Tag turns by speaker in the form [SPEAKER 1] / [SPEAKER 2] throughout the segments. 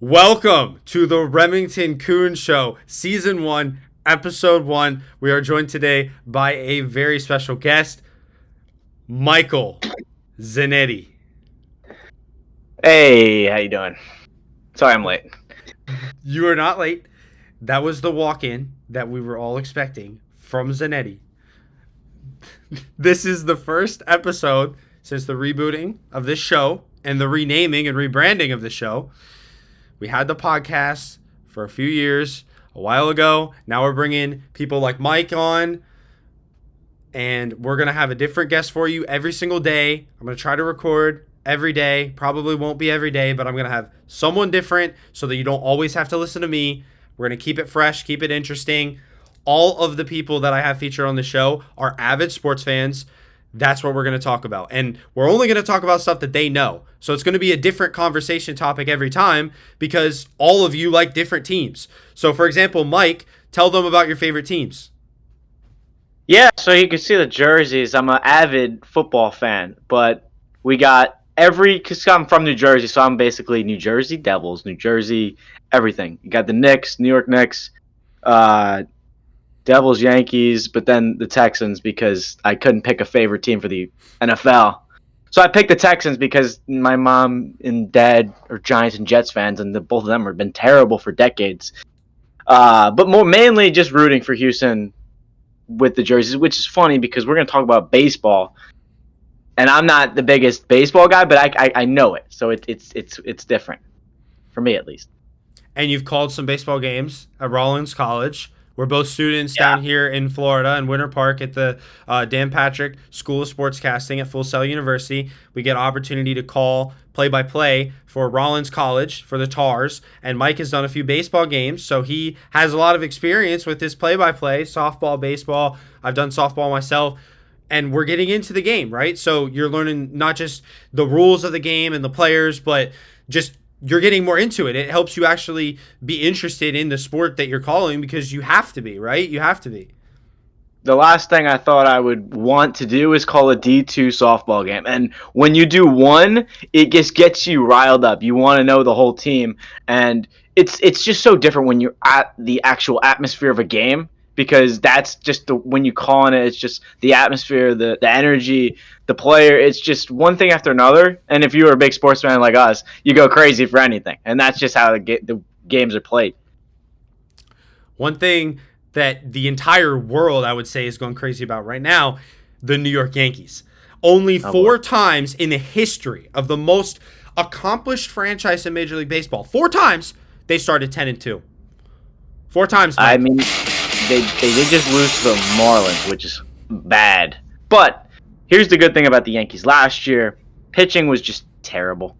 [SPEAKER 1] Welcome to the Remington Kuhn Show, Season 1, Episode 1. We are joined today by a very special guest, Michael Zanetti.
[SPEAKER 2] Hey, how you doing? Sorry I'm late.
[SPEAKER 1] You are not late. That was the walk-in that we were all expecting from Zanetti. This is the first episode since the rebooting of this show and the renaming and rebranding of the show. We had the podcast for a few years, a while ago. Now we're bringing people like Mike on, and we're going to have a different guest for you every single day. I'm going to try to record every day. Probably won't be every day, but I'm going to have someone different so that you don't always have to listen to me. We're going to keep it fresh, keep it interesting. All of the people that I have featured on the show are avid sports fans. That's what we're going to talk about. And we're only going to talk about stuff that they know. So it's going to be a different conversation topic every time because all of you like different teams. So, for example, Mike, tell them about your favorite teams.
[SPEAKER 2] Yeah, so you can see the jerseys. I'm an avid football fan, but we got because I'm from New Jersey, so I'm basically New Jersey Devils, New Jersey, everything. You got the Knicks, New York Knicks, Devils, Yankees, but then the Texans because I couldn't pick a favorite team for the NFL. So I picked the Texans because my mom and dad are Giants and Jets fans, and both of them have been terrible for decades. But mainly just rooting for Houston with the jerseys, which is funny because we're going to talk about baseball, and I'm not the biggest baseball guy, but I know it, so it's different for me at least.
[SPEAKER 1] And you've called some baseball games at Rollins College. We're both students down here in Florida in Winter Park at the Dan Patrick School of Sportscasting at Full Sail University. We get opportunity to call play-by-play for Rollins College for the Tars, and Mike has done a few baseball games, so he has a lot of experience with this play-by-play, softball, baseball. I've done softball myself, and we're getting into the game, right? So you're learning not just the rules of the game and the players, but just you're getting more into it. It helps you actually be interested in the sport that you're calling because you have to be, right? You have to be.
[SPEAKER 2] The last thing I thought I would want to do is call a D2 softball game. And when you do one, it just gets you riled up. You want to know the whole team. And it's just so different when you're at the actual atmosphere of a game because that's just when you call on it, it's just the atmosphere, the energy, the player. It's just one thing after another. And if you're a big sports fan like us, you go crazy for anything. And that's just how the games are played.
[SPEAKER 1] One thing that the entire world, I would say, is going crazy about right now, the New York Yankees. Only four times in the history of the most accomplished franchise in Major League Baseball, 4 times they started 10-2. 4 times. Mike.
[SPEAKER 2] I mean, they did just lose to the Marlins, which is bad. But here's the good thing about the Yankees. Last year, pitching was just terrible.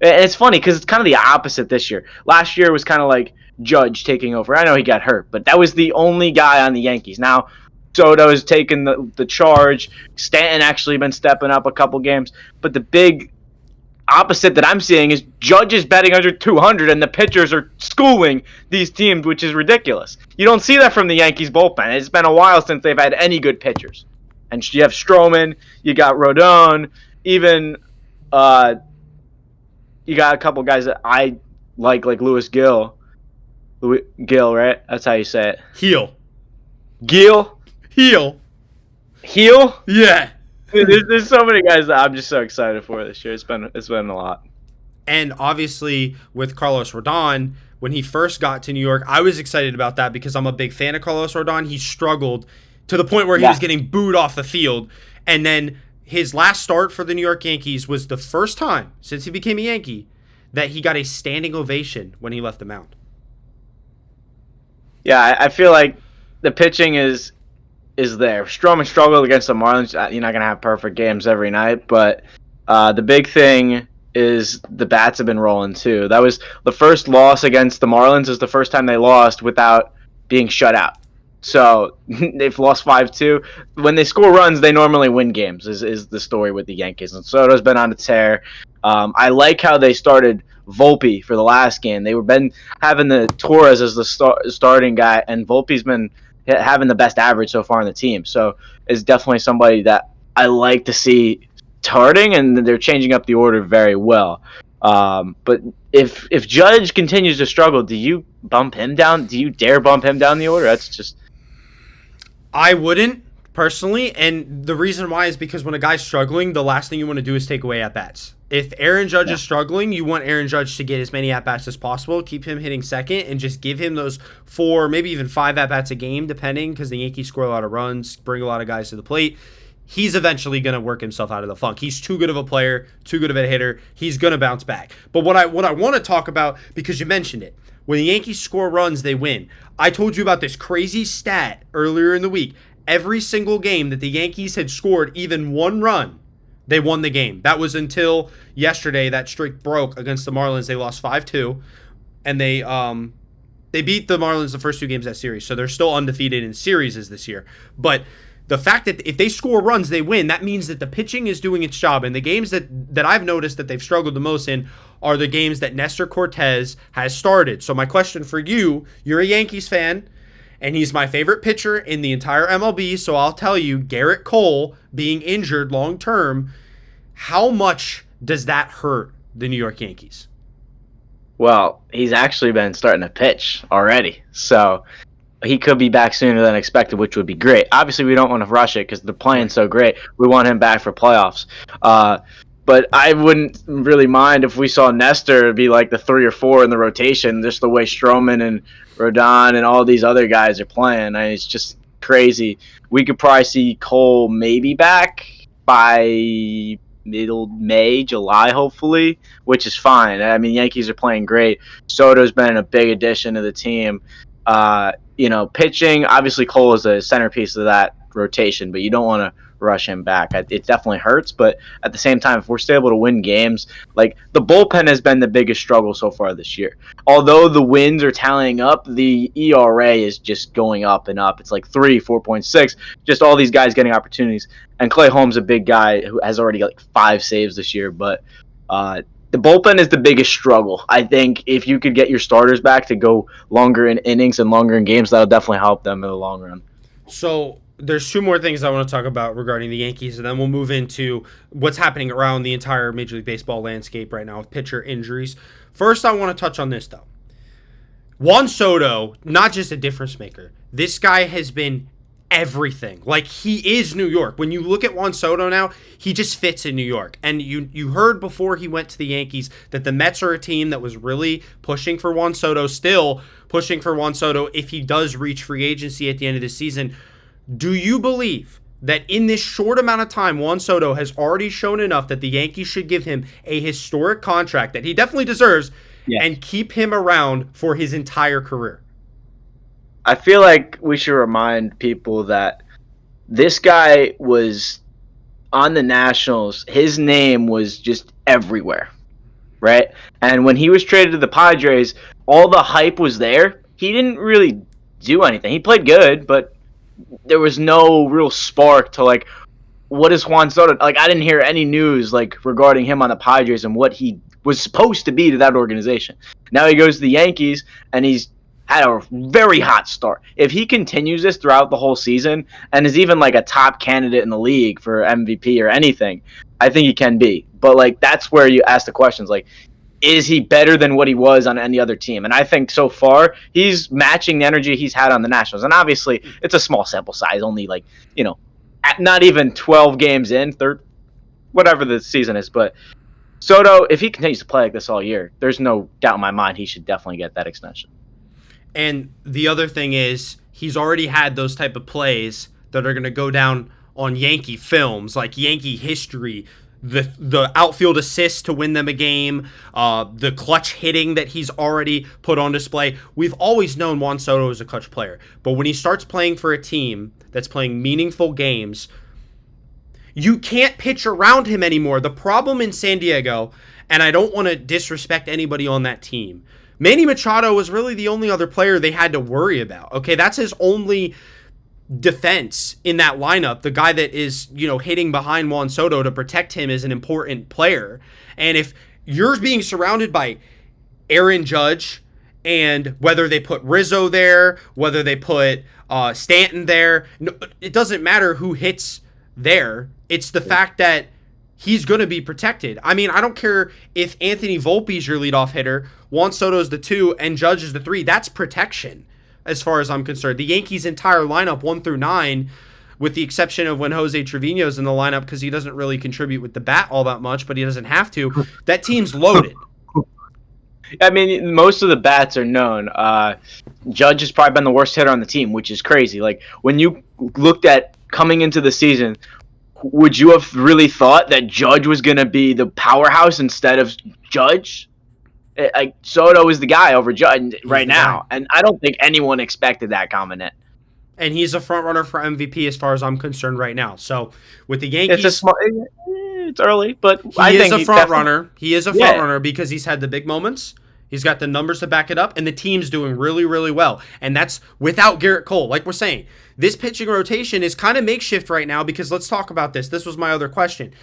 [SPEAKER 2] And it's funny because it's kind of the opposite this year. Last year was kind of like Judge taking over. I know he got hurt, but that was the only guy on the Yankees. Now, Soto has taken the charge. Stanton actually been stepping up a couple games. But the big opposite that I'm seeing is Judge is betting under 200, and the pitchers are schooling these teams, which is ridiculous. You don't see that from the Yankees bullpen. It's been a while since they've had any good pitchers. And you have Stroman, you got Rodon, even you got a couple guys that I like Louis Gill. Gill, right? That's how you say it.
[SPEAKER 1] Heel.
[SPEAKER 2] Gill?
[SPEAKER 1] Heel?
[SPEAKER 2] Yeah. There's so many guys that I'm just so excited for this year. It's been a lot.
[SPEAKER 1] And obviously with Carlos Rodon, when he first got to New York, I was excited about that because I'm a big fan of Carlos Rodon. He struggled to the point where he was getting booed off the field. And then his last start for the New York Yankees was the first time since he became a Yankee that he got a standing ovation when he left the mound.
[SPEAKER 2] Yeah, I feel like the pitching is there. Stroman struggled against the Marlins. You're not going to have perfect games every night, but the big thing is the bats have been rolling too. That was the first loss against the Marlins. Is the first time they lost without being shut out. So they've lost 5-2. When they score runs, they normally win games, is the story with the Yankees. And Soto's been on a tear. I like how they started Volpe for the last game. They were been having the Torres as the starting guy, and Volpe's been having the best average so far on the team. So it's definitely somebody that I like to see starting, and they're changing up the order very well. But if Judge continues to struggle, do you bump him down? Do you dare bump him down the order? That's just
[SPEAKER 1] I wouldn't personally, and the reason why is because when a guy's struggling, the last thing you want to do is take away at bats. If Aaron Judge is struggling, you want Aaron Judge to get as many at bats as possible, keep him hitting second, and just give him those 4, maybe even 5 at bats a game, depending, because the Yankees score a lot of runs, bring a lot of guys to the plate. He's eventually going to work himself out of the funk. He's too good of a player, too good of a hitter. He's going to bounce back. But what I want to talk about, because you mentioned it, when the Yankees score runs, they win. I told you about this crazy stat earlier in the week. Every single game that the Yankees had scored even 1 run, they won the game. That was until yesterday. That streak broke against the Marlins. They lost 5-2, and they beat the Marlins the first 2 games of that series. So they're still undefeated in series this year. But the fact that if they score runs, they win, that means that the pitching is doing its job. And the games that I've noticed that they've struggled the most in are the games that Nestor Cortez has started. So my question for you, you're a Yankees fan, and he's my favorite pitcher in the entire MLB, so I'll tell you, Garrett Cole being injured long term, how much does that hurt the New York Yankees?
[SPEAKER 2] well, he's actually been starting to pitch already, so he could be back sooner than expected, which would be great. Obviously, we don't want to rush it because they're playing so great. We want him back for playoffs. But I wouldn't really mind if we saw Nestor be like the 3 or 4 in the rotation, just the way Stroman and Rodon and all these other guys are playing. It's just crazy. We could probably see Cole maybe back by middle May, July, hopefully, which is fine. I mean, Yankees are playing great. Soto's been a big addition to the team. Pitching, obviously Cole is a centerpiece of that rotation, but you don't want to rush him back. It definitely hurts, but at the same time, if we're still able to win games, like the bullpen has been the biggest struggle so far this year. Although the wins are tallying up, the ERA is just going up and up. It's like 4.6, just all these guys getting opportunities. And Clay Holmes, a big guy who has already got like 5 saves this year, but the bullpen is the biggest struggle. I think if you could get your starters back to go longer in innings and longer in games, that'll definitely help them in the long run.
[SPEAKER 1] So there's 2 more things I want to talk about regarding the Yankees, and then we'll move into what's happening around the entire Major League Baseball landscape right now with pitcher injuries. First, I want to touch on this, though. Juan Soto, not just a difference maker. This guy has been everything. Like, he is New York. When you look at Juan Soto now, he just fits in New York. And you heard before he went to the Yankees that the Mets are a team that was really pushing for Juan Soto, still pushing for Juan Soto if he does reach free agency at the end of the season. Do you believe that in this short amount of time, Juan Soto has already shown enough that the Yankees should give him a historic contract that he definitely deserves, and keep him around for his entire career?
[SPEAKER 2] I feel like we should remind people that this guy was on the Nationals. His name was just everywhere, right? And when he was traded to the Padres, all the hype was there. He didn't really do anything. He played good, but there was no real spark to like, what is Juan Soto? Like, I didn't hear any news like regarding him on the Padres and what he was supposed to be to that organization. Now he goes to the Yankees and he's had a very hot start. If he continues this throughout the whole season and is even like a top candidate in the league for MVP or anything, I think he can be. But like, that's where you ask the questions like, is he better than what he was on any other team? And I think so far he's matching the energy he's had on the Nationals. And obviously it's a small sample size, only like, not even 12 games in, whatever the season is. But Soto, if he continues to play like this all year, there's no doubt in my mind he should definitely get that extension.
[SPEAKER 1] And the other thing is, he's already had those type of plays that are going to go down on Yankee films, like Yankee history. The outfield assist to win them a game, the clutch hitting that he's already put on display. We've always known Juan Soto is a clutch player, but when he starts playing for a team that's playing meaningful games, you can't pitch around him anymore. The problem in San Diego, and I don't want to disrespect anybody on that team, Manny Machado was really the only other player they had to worry about. Okay, that's his only defense in that lineup, the guy that is, hitting behind Juan Soto to protect him is an important player. And if you're being surrounded by Aaron Judge, and whether they put Rizzo there, whether they put Stanton there, it doesn't matter who hits there. It's the fact that he's going to be protected. I mean, I don't care if Anthony Volpe's your leadoff hitter, Juan Soto's the 2, and Judge is the 3. That's protection as far as I'm concerned. The Yankees' entire lineup, 1 through 9, with the exception of when Jose Trevino's in the lineup because he doesn't really contribute with the bat all that much, but he doesn't have to. That team's loaded.
[SPEAKER 2] I mean, most of the bats are known. Judge has probably been the worst hitter on the team, which is crazy. Like, when you looked at coming into the season, would you have really thought that Judge was going to be the powerhouse instead of Judge? Soto is the guy over Judge right now, and I don't think anyone expected that coming in.
[SPEAKER 1] And he's a front runner for MVP as far as I'm concerned right now. So, with the Yankees...
[SPEAKER 2] It's early, but
[SPEAKER 1] he is a front runner. He is a front runner because he's had the big moments. He's got the numbers to back it up, and the team's doing really, really well. And that's without Garrett Cole. Like we're saying, this pitching rotation is kind of makeshift right now because let's talk about this. This was my other question.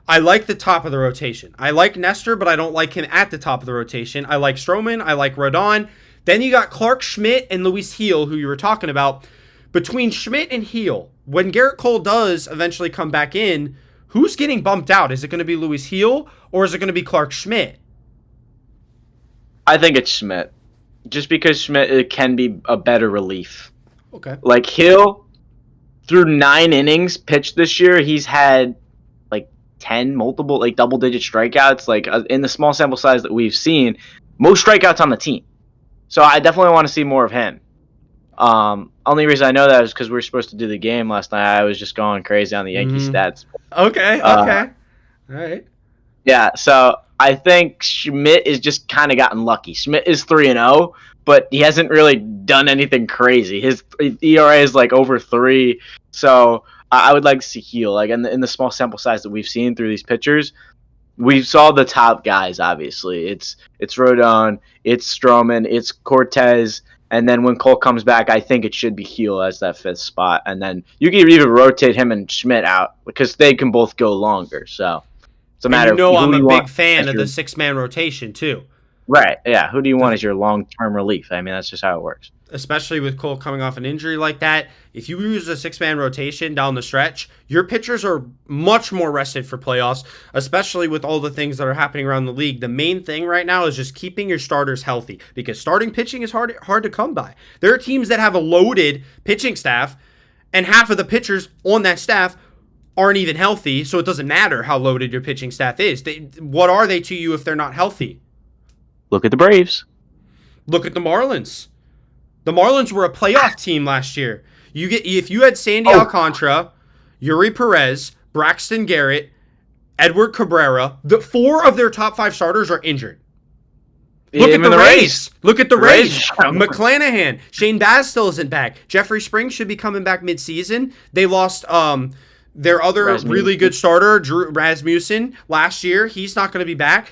[SPEAKER 1] I like the top of the rotation. I like Nestor, but I don't like him at the top of the rotation. I like Stroman. I like Rodon. Then you got Clark Schmidt and Luis Heel, who you were talking about. Between Schmidt and Heel, when Garrett Cole does eventually come back in, who's getting bumped out? Is it going to be Luis Heel or is it going to be Clark Schmidt?
[SPEAKER 2] I think it's Schmidt. Just because Schmidt can be a better relief.
[SPEAKER 1] Okay.
[SPEAKER 2] Like Hill, through 9 innings pitched this year, he's had like 10 multiple, like double-digit strikeouts. Like in the small sample size that we've seen, most strikeouts on the team. So I definitely want to see more of him. Only reason I know that is because we were supposed to do the game last night. I was just going crazy on the Yankee stats.
[SPEAKER 1] Okay. All right.
[SPEAKER 2] Yeah, so I think Schmidt is just kind of gotten lucky. Schmidt is 3-0, but he hasn't really done anything crazy. His ERA is like over 3, so I would like to see Heel. Like in the small sample size that we've seen through these pitchers, we saw the top guys. Obviously, it's Rodon, it's Stroman, it's Cortez. And then when Cole comes back, I think it should be Heel as that 5th spot. And then you can even rotate him and Schmidt out because they can both go longer. So it's a matter of who
[SPEAKER 1] I'm
[SPEAKER 2] you
[SPEAKER 1] a
[SPEAKER 2] want
[SPEAKER 1] big fan of the 6-man rotation, too.
[SPEAKER 2] Right, yeah. Who do you want as your long-term relief? I mean, that's just how it works.
[SPEAKER 1] Especially with Cole coming off an injury like that. If you use a 6-man rotation down the stretch, your pitchers are much more rested for playoffs, especially with all the things that are happening around the league. The main thing right now is just keeping your starters healthy because starting pitching is hard to come by. There are teams that have a loaded pitching staff, and half of the pitchers on that staff aren't even healthy, so it doesn't matter how loaded your pitching staff is. What are they to you if they're not healthy?
[SPEAKER 2] Look at the Braves.
[SPEAKER 1] Look at the Marlins. The Marlins were a playoff team last year. If you had Sandy Alcantara, Yuri Perez, Braxton Garrett, Edward Cabrera, 4 of their top 5 starters are injured. Look at the Rays. Look at the Rays. McClanahan. Shane Baz still isn't back. Jeffrey Springs should be coming back mid-season. They lost their other really good starter, Drew Rasmussen, last year. He's not going to be back.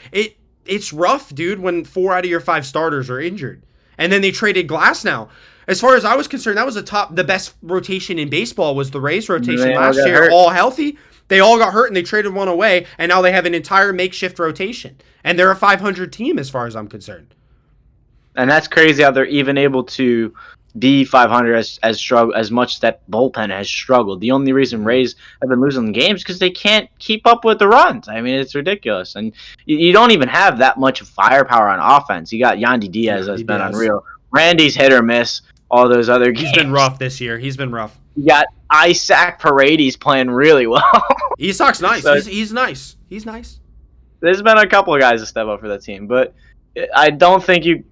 [SPEAKER 1] It's rough, dude, when 4 out of your 5 starters are injured. And then they traded Glasnow. As far as I was concerned, that was the best rotation in baseball was the Rays rotation last year. All healthy. They all got hurt and they traded one away, and now they have an entire makeshift rotation. And they're a 500 team as far as I'm concerned.
[SPEAKER 2] And that's crazy how they're even able to be 500 as much as that bullpen has struggled. The only reason Rays have been losing games is because they can't keep up with the runs. I mean, it's ridiculous. And you don't even have that much firepower on offense. You got Yandy Diaz that's been unreal. Randy's hit or miss. All those other games.
[SPEAKER 1] He's been rough this year. He's been rough.
[SPEAKER 2] You got Isaac Paredes playing really well.
[SPEAKER 1] Isak's nice. So, he's nice. He's nice.
[SPEAKER 2] There's been a couple of guys to step up for that team, but I don't think you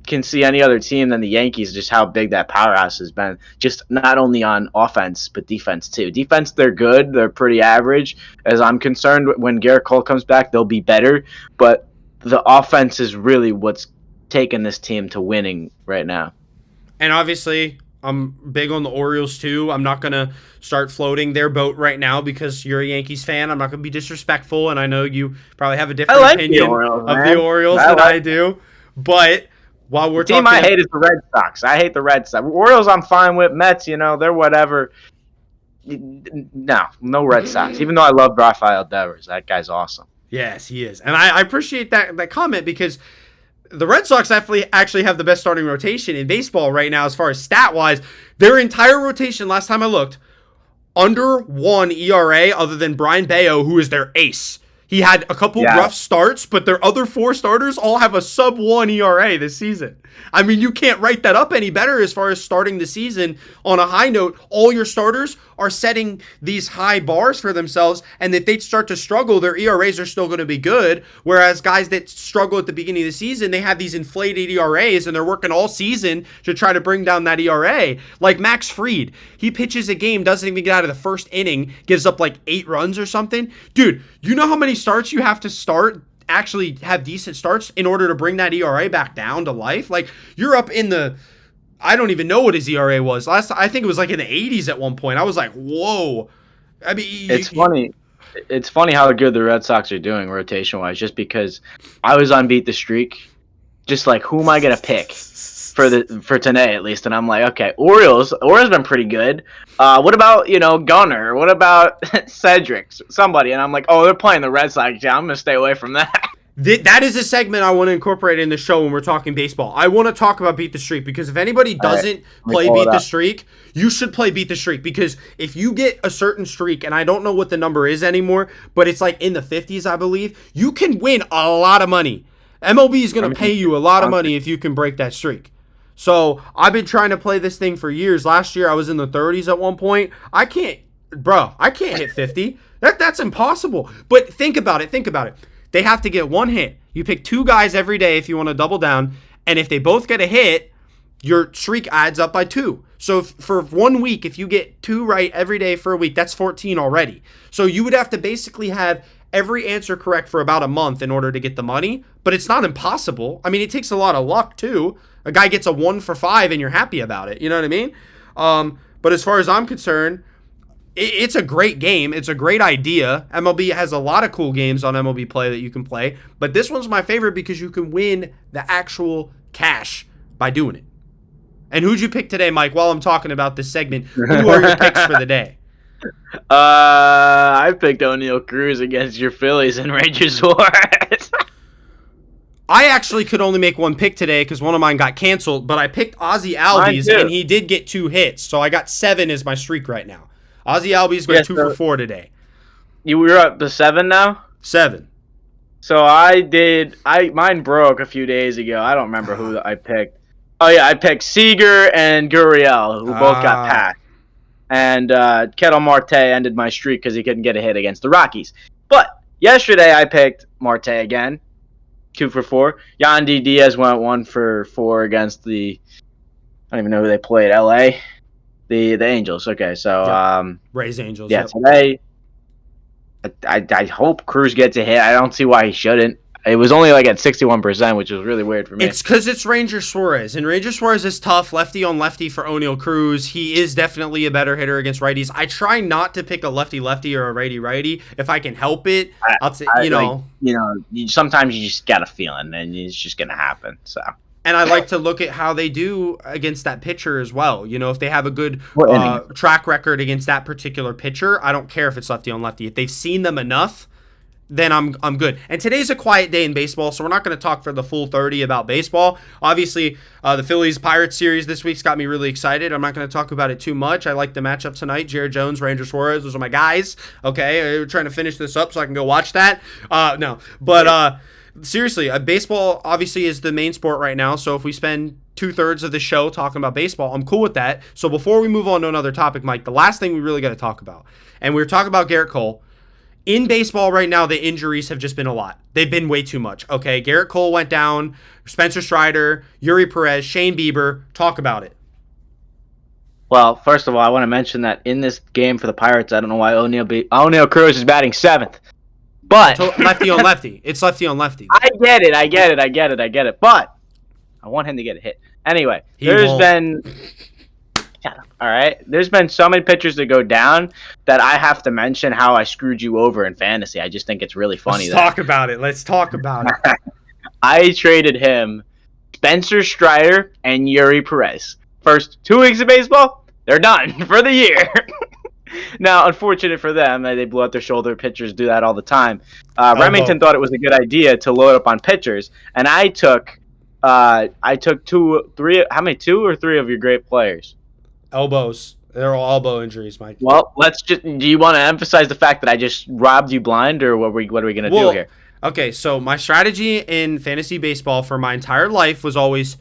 [SPEAKER 2] can see any other team than the Yankees just how big that powerhouse has been. Just not only on offense, but defense too. Defense, they're good. They're pretty average. As I'm concerned, when Garrett Cole comes back, they'll be better. But the offense is really what's taking this team to winning right now.
[SPEAKER 1] And obviously, I'm big on the Orioles, too. I'm not going to start floating their boat right now because you're a Yankees fan. I'm not going to be disrespectful, and I know you probably have a different opinion of the Orioles than I do. But while we're talking...
[SPEAKER 2] The team I hate is the Red Sox. I hate the Red Sox. Orioles I'm fine with. Mets, they're whatever. No Red Sox. Even though I love Rafael Devers. That guy's awesome.
[SPEAKER 1] Yes, he is. And I appreciate that comment because... The Red Sox actually have the best starting rotation in baseball right now as far as stat-wise. Their entire rotation, last time I looked, under 1 ERA other than Brian Bayo, who is their ace. He had a couple rough starts, but their other 4 starters all have a sub-1 ERA this season. I mean, you can't write that up any better as far as starting the season on a high note. All your starters are setting these high bars for themselves, and if they start to struggle, their ERAs are still going to be good, whereas guys that struggle at the beginning of the season, they have these inflated ERAs, and they're working all season to try to bring down that ERA. Like Max Fried, he pitches a game, doesn't even get out of the first inning, gives up like 8 runs or something. Dude, you know how many starts you have to start, actually have decent starts in order to bring that ERA back down to life? Like, you're up in the, I don't even know what his ERA was. I think it was like in the 80s at one point. I was like, whoa. I mean,
[SPEAKER 2] it's funny. It's funny how good the Red Sox are doing rotation-wise, just because I was on Beat the Streak, just like, who am I going to pick for today at least? And I'm like, okay, Orioles been pretty good. What about, Gunnar? What about Cedric? Somebody. And I'm like, oh, they're playing the Red Sox. Yeah, I'm going to stay away from that.
[SPEAKER 1] That is a segment I want to incorporate in the show when we're talking baseball. I want to talk about Beat the Streak, because if anybody doesn't play Beat the Streak, you should play Beat the Streak, because if you get a certain streak, and I don't know what the number is anymore, but it's like in the 50s, I believe, you can win a lot of money. MLB is going to pay you a lot of money if you can break that streak. So I've been trying to play this thing for years. Last year I was in the 30s at one point. I can't hit 50. That's impossible. But think about it. They have to get 1 hit. You pick 2 guys every day if you want to double down, and if they both get a hit, your streak adds up by 2. So for 1 week, if you get 2 right every day for a week, that's 14 already. So you would have to basically have every answer correct for about a month in order to get the money, but it's not impossible. I mean, it takes a lot of luck too. A guy gets a 1 for 5 and you're happy about it. You know what I mean? But as far as I'm concerned, it's a great game. It's a great idea. MLB has a lot of cool games on MLB Play that you can play, but this one's my favorite because you can win the actual cash by doing it. And who'd you pick today, Mike, while I'm talking about this segment? Who are your picks for the day?
[SPEAKER 2] I picked O'Neal Cruz against your Phillies and Rangers Suarez.
[SPEAKER 1] I actually could only make 1 pick today because one of mine got canceled, but I picked Ozzy Albies, and he did get 2 hits, so I got 7 as my streak right now. Ozzy Albies got 2 for 4 today.
[SPEAKER 2] You were up to 7 now?
[SPEAKER 1] 7.
[SPEAKER 2] So mine broke a few days ago. I don't remember who I picked. Oh yeah, I picked Seager and Gurriel, who both got passed. And Ketel Marte ended my streak because he couldn't get a hit against the Rockies. But yesterday I picked Marte again, 2 for 4. Yandy Diaz went 1 for 4 against I don't even know who they played. LA, the Angels. Okay, so
[SPEAKER 1] Rays Angels.
[SPEAKER 2] Yeah, today I hope Cruz gets a hit. I don't see why he shouldn't. It was only like at 61%, which was really weird for me.
[SPEAKER 1] It's because it's Ranger Suarez, and Ranger Suarez is tough, lefty on lefty for O'Neal Cruz. He is definitely a better hitter against righties. I try not to pick a lefty-lefty or a righty-righty if I can help it.
[SPEAKER 2] Sometimes you just got a feeling, and it's just gonna happen. So.
[SPEAKER 1] And I like to look at how they do against that pitcher as well. If they have a good track record against that particular pitcher, I don't care if it's lefty on lefty. If they've seen them enough, then I'm good. And today's a quiet day in baseball, so we're not going to talk for the full 30 about baseball. Obviously, the Phillies-Pirates series this week's got me really excited. I'm not going to talk about it too much. I like the matchup tonight. Jared Jones, Ranger Suarez, those are my guys. Okay, we're trying to finish this up so I can go watch that. Seriously, baseball obviously is the main sport right now, so if we spend 2/3 of the show talking about baseball, I'm cool with that. So before we move on to another topic, Mike, the last thing we really got to talk about, and we were talking about Garrett Cole. In baseball right now, the injuries have just been a lot. They've been way too much. Okay, Garrett Cole went down, Spencer Strider, Yuri Perez, Shane Bieber. Talk about it.
[SPEAKER 2] Well, first of all, I want to mention that in this game for the Pirates, I don't know why O'Neal Cruz is batting 7th. But
[SPEAKER 1] lefty on lefty. It's lefty on lefty.
[SPEAKER 2] I get it. But I want him to get a hit. Anyway, Shut up. All right. There's been so many pitchers that go down that I have to mention how I screwed you over in fantasy. I just think it's really funny.
[SPEAKER 1] Let's talk about it.
[SPEAKER 2] I traded him Spencer Strider and Yuri Perez. First 2 weeks of baseball, they're done for the year. Now, unfortunate for them, they blow out their shoulder. Pitchers do that all the time. Remington thought it was a good idea to load up on pitchers, and I took 2 or 3 of your great players.
[SPEAKER 1] Elbows. They're all elbow injuries, Mike.
[SPEAKER 2] Well, do you want to emphasize the fact that I just robbed you blind, or what are we going to do here?
[SPEAKER 1] Okay, so my strategy in fantasy baseball for my entire life was always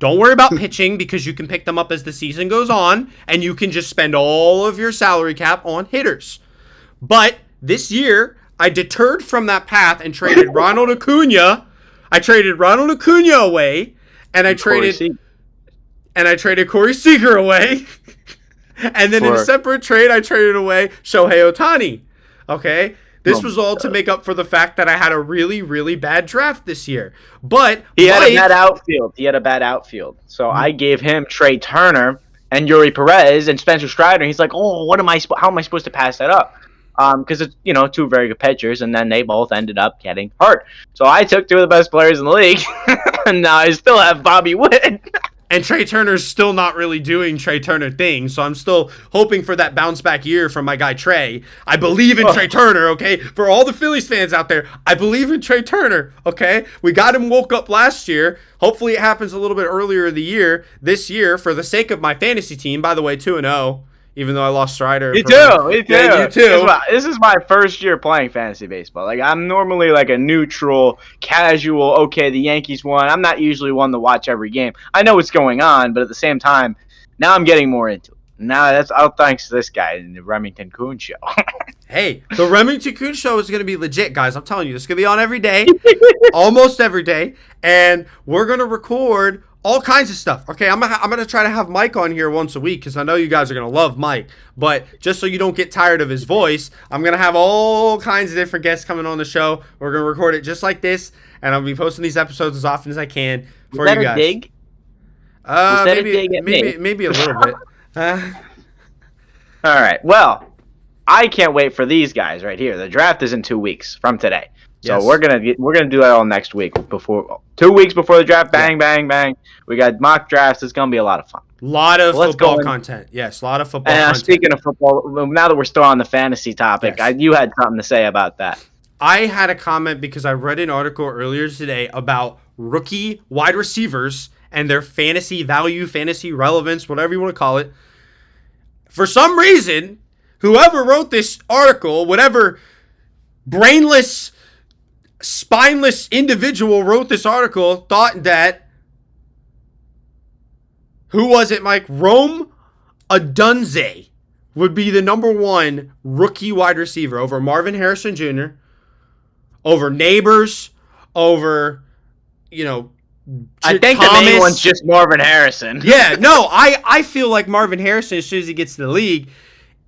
[SPEAKER 1] don't worry about pitching because you can pick them up as the season goes on, and you can just spend all of your salary cap on hitters. But this year, I deterred from that path and traded Ronald Acuna. I traded Ronald Acuna away, and I traded Corey Seager away. And then in a separate trade, I traded away Shohei Ohtani. Okay? This was all to make up for the fact that I had a really, really bad draft this year. But
[SPEAKER 2] he had a bad outfield. So I gave him Trey Turner and Yuri Perez and Spencer Strider. He's like, oh, how am I supposed to pass that up? Because it's, two very good pitchers, and then they both ended up getting hurt. So I took two of the best players in the league, and now I still have Bobby Witt.
[SPEAKER 1] And Trey Turner's still not really doing Trey Turner things, so I'm still hoping for that bounce back year from my guy Trey. I believe in Trey Turner, okay? For all the Phillies fans out there, I believe in Trey Turner, okay? We got him woke up last year. Hopefully it happens a little bit earlier in the year, this year, for the sake of my fantasy team. By the way, 2-0. Even though I lost Strider.
[SPEAKER 2] Me too. Yeah, you too. This is my first year playing fantasy baseball. Like, I'm normally like a neutral, casual, okay, the Yankees won. I'm not usually one to watch every game. I know what's going on, but at the same time, now I'm getting more into it. Now that's all thanks to this guy in the Remington Kuhn show.
[SPEAKER 1] Hey, the Remington Kuhn show is going to be legit, guys. I'm telling you, it's going to be on every day, almost every day, and we're going to record all kinds of stuff. Okay, I'm gonna try to have Mike on here once a week because I know you guys are gonna love Mike. But just so you don't get tired of his voice, I'm gonna have all kinds of different guests coming on the show. We're gonna record it just like this, and I'll be posting these episodes as often as I can for you guys.
[SPEAKER 2] Dig?
[SPEAKER 1] Maybe a little bit.
[SPEAKER 2] All right. Well, I can't wait for these guys right here. The draft is in 2 weeks from today. So yes. We're gonna do that all next week 2 weeks before the draft. Bang, bang, bang. We got mock drafts. It's gonna be a lot of fun.
[SPEAKER 1] A lot of football content. Yes, a lot of football content.
[SPEAKER 2] Speaking of football, now that we're still on the fantasy topic, yes. You had something to say about that.
[SPEAKER 1] I had a comment because I read an article earlier today about rookie wide receivers and their fantasy value, fantasy relevance, whatever you want to call it. For some reason, whoever wrote this article, whatever brainless, spineless individual wrote this article, thought that, who was it, Mike? Rome Odunze would be the number one rookie wide receiver over Marvin Harrison Jr., over Neighbors, over,
[SPEAKER 2] I think Thomas. The main one's just Marvin Harrison.
[SPEAKER 1] Yeah, no, I feel like Marvin Harrison, as soon as he gets to the league,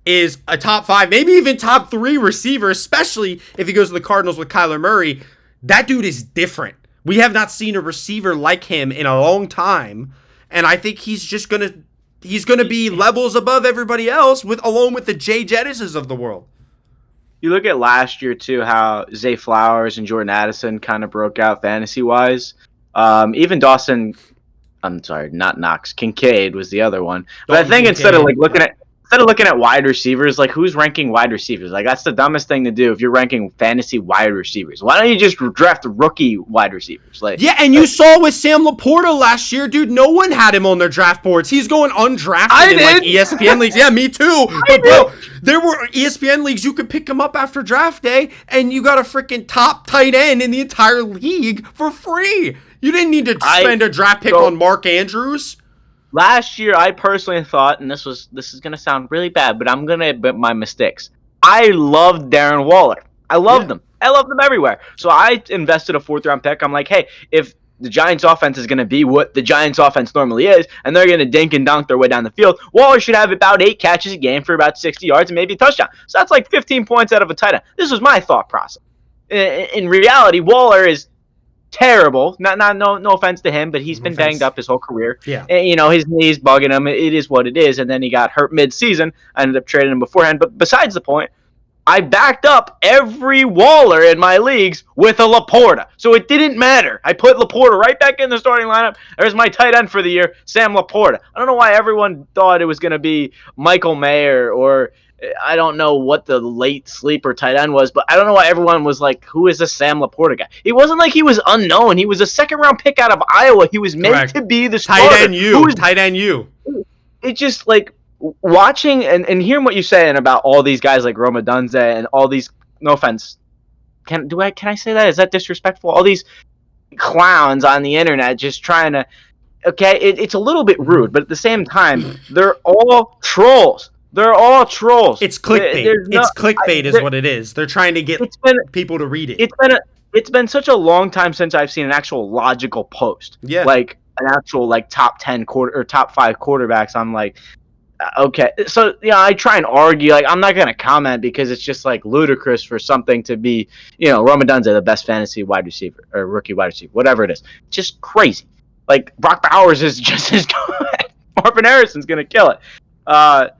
[SPEAKER 1] is a top 5, maybe even top 3 receiver, especially if he goes to the Cardinals with Kyler Murray. That dude is different. We have not seen a receiver like him in a long time, and I think he's gonna be levels above everybody else, along with the Jay Jettises of the world.
[SPEAKER 2] You look at last year too, how Zay Flowers and Jordan Addison kind of broke out fantasy wise. Even Dawson, I'm sorry, not Knox, Kincaid was the other one. But I think instead of looking at wide receivers, like, who's ranking wide receivers? Like, that's the dumbest thing to do if you're ranking fantasy wide receivers. Why don't you just draft rookie wide receivers?
[SPEAKER 1] And you saw with Sam LaPorta last year, dude, no one had him on their draft boards. He's going undrafted in ESPN leagues. Yeah, me too. But bro, there were ESPN leagues you could pick him up after draft day, and you got a freaking top tight end in the entire league for free. You didn't need to spend a draft pick on Mark Andrews.
[SPEAKER 2] Last year, I personally thought, and this is going to sound really bad, but I'm going to admit my mistakes. I loved Darren Waller. I loved him. I loved him everywhere. So I invested a 4th-round pick. I'm like, hey, if the Giants' offense is going to be what the Giants' offense normally is, and they're going to dink and dunk their way down the field, Waller should have about 8 catches a game for about 60 yards and maybe a touchdown. So that's like 15 points out of a tight end. This was my thought process. In reality, Waller is terrible. No offense to him, but he's been banged up his whole career.
[SPEAKER 1] Yeah.
[SPEAKER 2] And, his knees bugging him. It is what it is. And then he got hurt mid-season. I ended up trading him beforehand. But besides the point, I backed up every Waller in my leagues with a LaPorta. So it didn't matter. I put LaPorta right back in the starting lineup. There's my tight end for the year, Sam LaPorta. I don't know why everyone thought it was going to be Michael Mayer, or I don't know what the late sleeper tight end was, but I don't know why everyone was like, who is this Sam LaPorta guy? It wasn't like he was unknown. He was a 2nd-round pick out of Iowa. He was meant to be the starter.
[SPEAKER 1] Tight end you.
[SPEAKER 2] It just, like, watching and hearing what you're saying about all these guys like Roma Dunze and all these, no offense, can I say that? Is that disrespectful? All these clowns on the internet just trying to, okay, it's a little bit rude, but at the same time, they're all trolls. They're all trolls.
[SPEAKER 1] It's clickbait. It's clickbait is what it is. They're trying to get people to read it.
[SPEAKER 2] It's been such a long time since I've seen an actual logical post.
[SPEAKER 1] Yeah.
[SPEAKER 2] Like an actual like top 10 or top 5 quarterbacks. I'm like, okay. So I try and argue. Like, I'm not gonna comment because it's just like ludicrous for something to be, Roma Dunze, the best fantasy wide receiver or rookie wide receiver, whatever it is. Just crazy. Like, Brock Bowers is just as good. Marvin Harrison's gonna kill it. But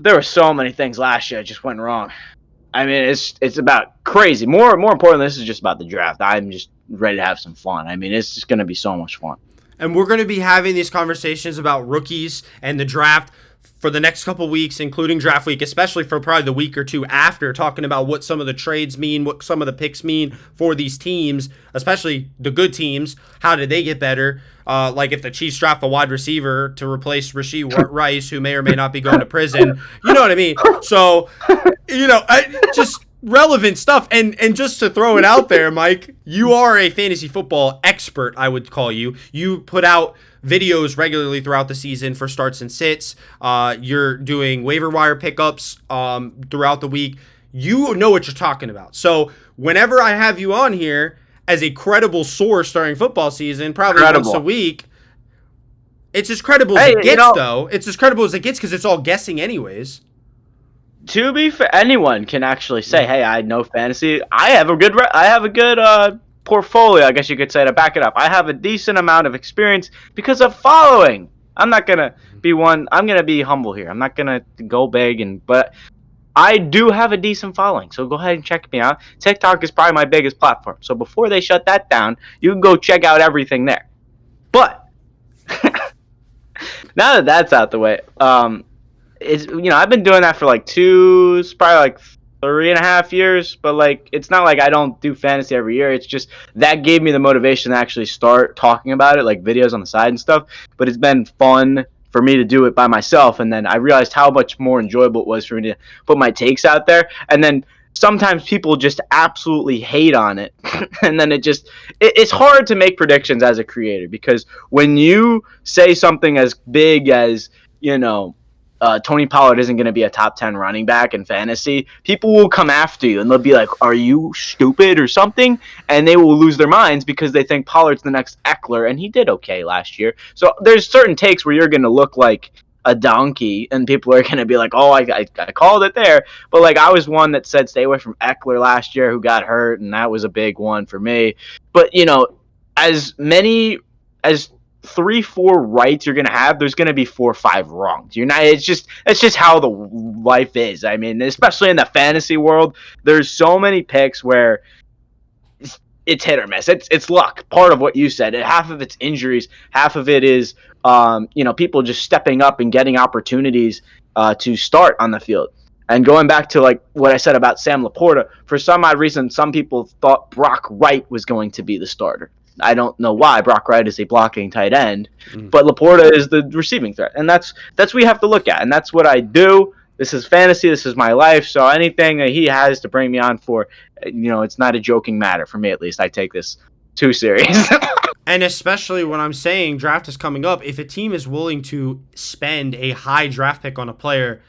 [SPEAKER 2] there were so many things last year that just went wrong. I mean, it's about crazy. More importantly, this is just about the draft. I'm just ready to have some fun. I mean, it's just going to be so much fun.
[SPEAKER 1] And we're going to be having these conversations about rookies and the draft for the next couple weeks, including draft week, especially for probably the week or two after, talking about what some of the trades mean, what some of the picks mean for these teams, especially the good teams. How did they get better? Like if the Chiefs draft a wide receiver to replace Rashee Rice, who may or may not be going to prison. You know what I mean? So, just relevant stuff. And just to throw it out there, Mike, you are a fantasy football expert, I would call you. You put out videos regularly throughout the season for starts and sits. You're doing waiver wire pickups throughout the week. You know what you're talking about. So whenever I have you on here as a credible source during football season, probably once a week, it's as credible as it gets, though. It's as credible as it gets because it's all guessing anyways.
[SPEAKER 2] To be fair, anyone can actually say, "Hey, I know fantasy. I have a good portfolio, I guess you could say, to back it up. I have a decent amount of experience because of following." I'm not gonna be one. I'm gonna be humble here. I'm not gonna go big, but I do have a decent following. So go ahead and check me out. TikTok is probably my biggest platform. So before they shut that down, you can go check out everything there. But now that that's out the way, I've been doing that for like it's probably like 3.5 years, but like it's not like I don't do fantasy every year. It's just that gave me the motivation to actually start talking about it, like videos on the side and stuff. But it's been fun for me to do it by myself, and then I realized how much more enjoyable it was for me to put my takes out there. And then sometimes people just absolutely hate on it, and then it's hard to make predictions as a creator, because when you say something as big as Tony Pollard isn't going to be a top 10 running back in fantasy, people will come after you and they'll be like, "Are you stupid or something?" And they will lose their minds because they think Pollard's the next Eckler, and he did okay last year. So there's certain takes where you're going to look like a donkey and people are going to be like, "Oh, I called it there." But like, I was one that said stay away from Eckler last year, who got hurt, and that was a big one for me. But as many as 3-4 rights you're gonna have, there's gonna be 4 or 5 wrongs. It's just how the life is. I mean, especially in the fantasy world, there's so many picks where it's hit or miss. It's luck. Part of what you said. Half of it's injuries. Half of it is people just stepping up and getting opportunities to start on the field. And going back to like what I said about Sam LaPorta, for some odd reason, some people thought Brock Wright was going to be the starter. I don't know why. Brock Wright is a blocking tight end, but LaPorta is the receiving threat, and that's what you have to look at, and that's what I do. This is fantasy. This is my life. So anything that he has to bring me on for, it's not a joking matter for me. At least I take this too serious.
[SPEAKER 1] And especially when I'm saying draft is coming up, if a team is willing to spend a high draft pick on a player,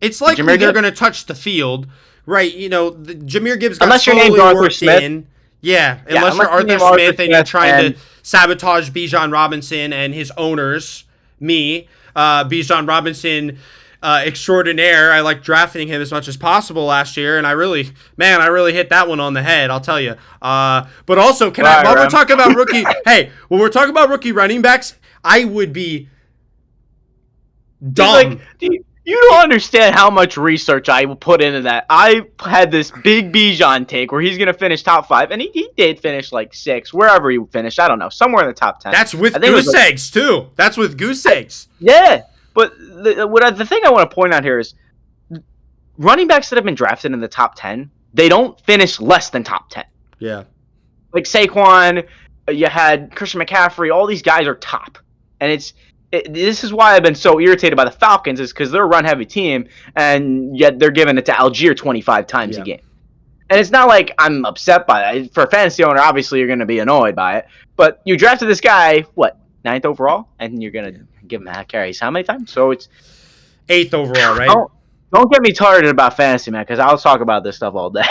[SPEAKER 1] it's likely they're going to touch the field, right? Jameer Gibbs got slowly worked in. Yeah, unless you're Arthur Smith and you're trying to sabotage Bijan Robinson and his owners, Bijan Robinson extraordinaire. I like drafting him as much as possible last year, and I really hit that one on the head, I'll tell you. But also, while we're talking about when we're talking about rookie running backs, I would be dumb.
[SPEAKER 2] You don't understand how much research I will put into that. I had this big Bijan take where he's going to finish top 5, and he did finish like 6, wherever he finished. I don't know, somewhere in the top 10.
[SPEAKER 1] That's with goose eggs, too. That's with goose eggs.
[SPEAKER 2] Yeah, but the thing I want to point out here is running backs that have been drafted in the top 10, they don't finish less than top 10.
[SPEAKER 1] Yeah. Like
[SPEAKER 2] Saquon, you had Christian McCaffrey, all these guys are top. And this is why I've been so irritated by the Falcons, is because they're a run-heavy team, and yet they're giving it to Algier 25 times a game. And it's not like I'm upset by that. For a fantasy owner, obviously you're going to be annoyed by it. But you drafted this guy, what, 9th overall? And you're going to give him carries how many times? So it's
[SPEAKER 1] 8th overall, right?
[SPEAKER 2] Don't get me started about fantasy, man, because I'll talk about this stuff all day.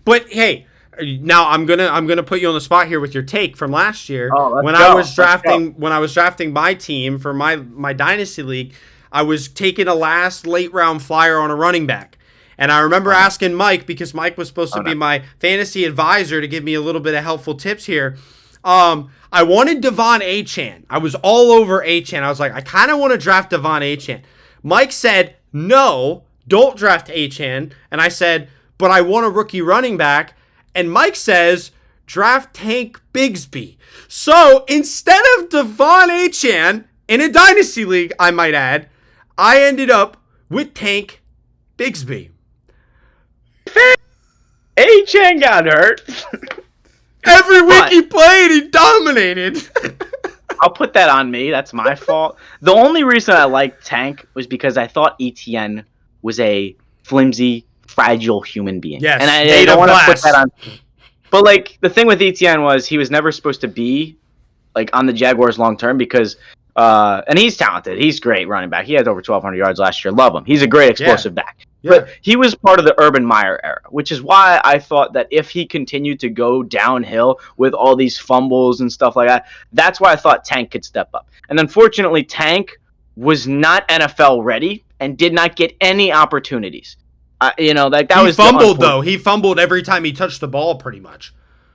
[SPEAKER 1] But hey, now I'm gonna put you on the spot here with your take from last year. When I was drafting my team for my dynasty league, I was taking a last late round flyer on a running back. And I remember asking Mike, because Mike was supposed to be my fantasy advisor, to give me a little bit of helpful tips here. I wanted Devon Achane. I was all over Achane. I was like, I kind of want to draft Devon Achane. Mike said, no, don't draft Achane. And I said, but I want a rookie running back. And Mike says, draft Tank Bigsby. So instead of Devon Achane, in a dynasty league, I might add, I ended up with Tank Bigsby.
[SPEAKER 2] Achane got hurt.
[SPEAKER 1] Every week he played, he dominated.
[SPEAKER 2] I'll put that on me. That's my fault. The only reason I liked Tank was because I thought Etienne was a flimsy, fragile human being.
[SPEAKER 1] Yes,
[SPEAKER 2] and I don't want to put that on. But like the thing with Etienne was he was never supposed to be like on the Jaguars long term because and he's talented. He's great running back. He had over 1,200 yards last year. Love him. He's a great explosive back. Yeah. But he was part of the Urban Meyer era, which is why I thought that if he continued to go downhill with all these fumbles and stuff like that, that's why I thought Tank could step up. And unfortunately, Tank was not NFL ready and did not get any opportunities. He fumbled,
[SPEAKER 1] though. He fumbled every time he touched the ball, pretty much.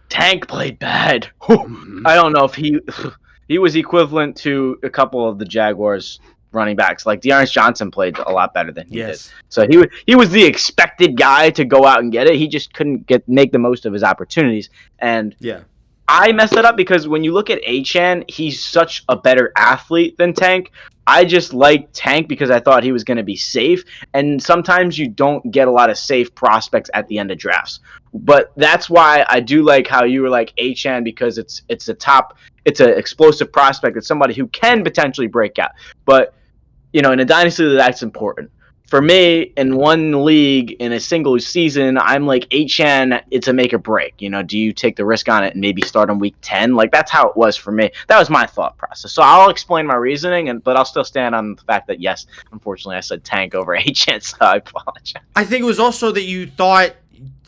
[SPEAKER 2] Tank played bad. I don't know if he was equivalent to a couple of the Jaguars running backs. Like Dearness Johnson played a lot better than he did. So he was the expected guy to go out and get it. He just couldn't make the most of his opportunities. And I messed it up because when you look at Achane, he's such a better athlete than Tank. I just liked Tank because I thought he was going to be safe. And sometimes you don't get a lot of safe prospects at the end of drafts. But that's why I do like how you were like Achane, because it's an explosive prospect. It's somebody who can potentially break out. But in a dynasty, that's important. For me, in one league, in a single season, I'm like, Achane, it's a make or break. Do you take the risk on it and maybe start on week 10? Like, that's how it was for me. That was my thought process. So I'll explain my reasoning, but I'll still stand on the fact that, yes, unfortunately, I said Tank over Achane, so I apologize.
[SPEAKER 1] I think it was also that you thought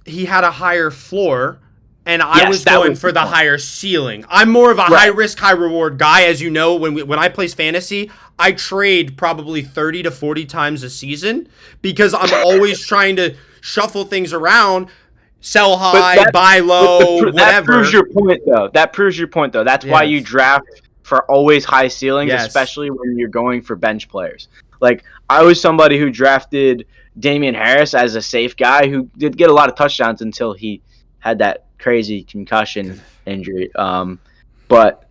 [SPEAKER 1] he had a higher floor, and I was going for the higher ceiling. I'm more of a high-risk, high-reward guy. As you know, when I place fantasy, I trade probably 30 to 40 times a season because I'm always trying to shuffle things around, sell high, buy low, whatever.
[SPEAKER 2] That proves your point, though. That's why you draft for always high ceilings, especially when you're going for bench players. Like, I was somebody who drafted Damian Harris as a safe guy who did get a lot of touchdowns until he had that crazy concussion injury. But,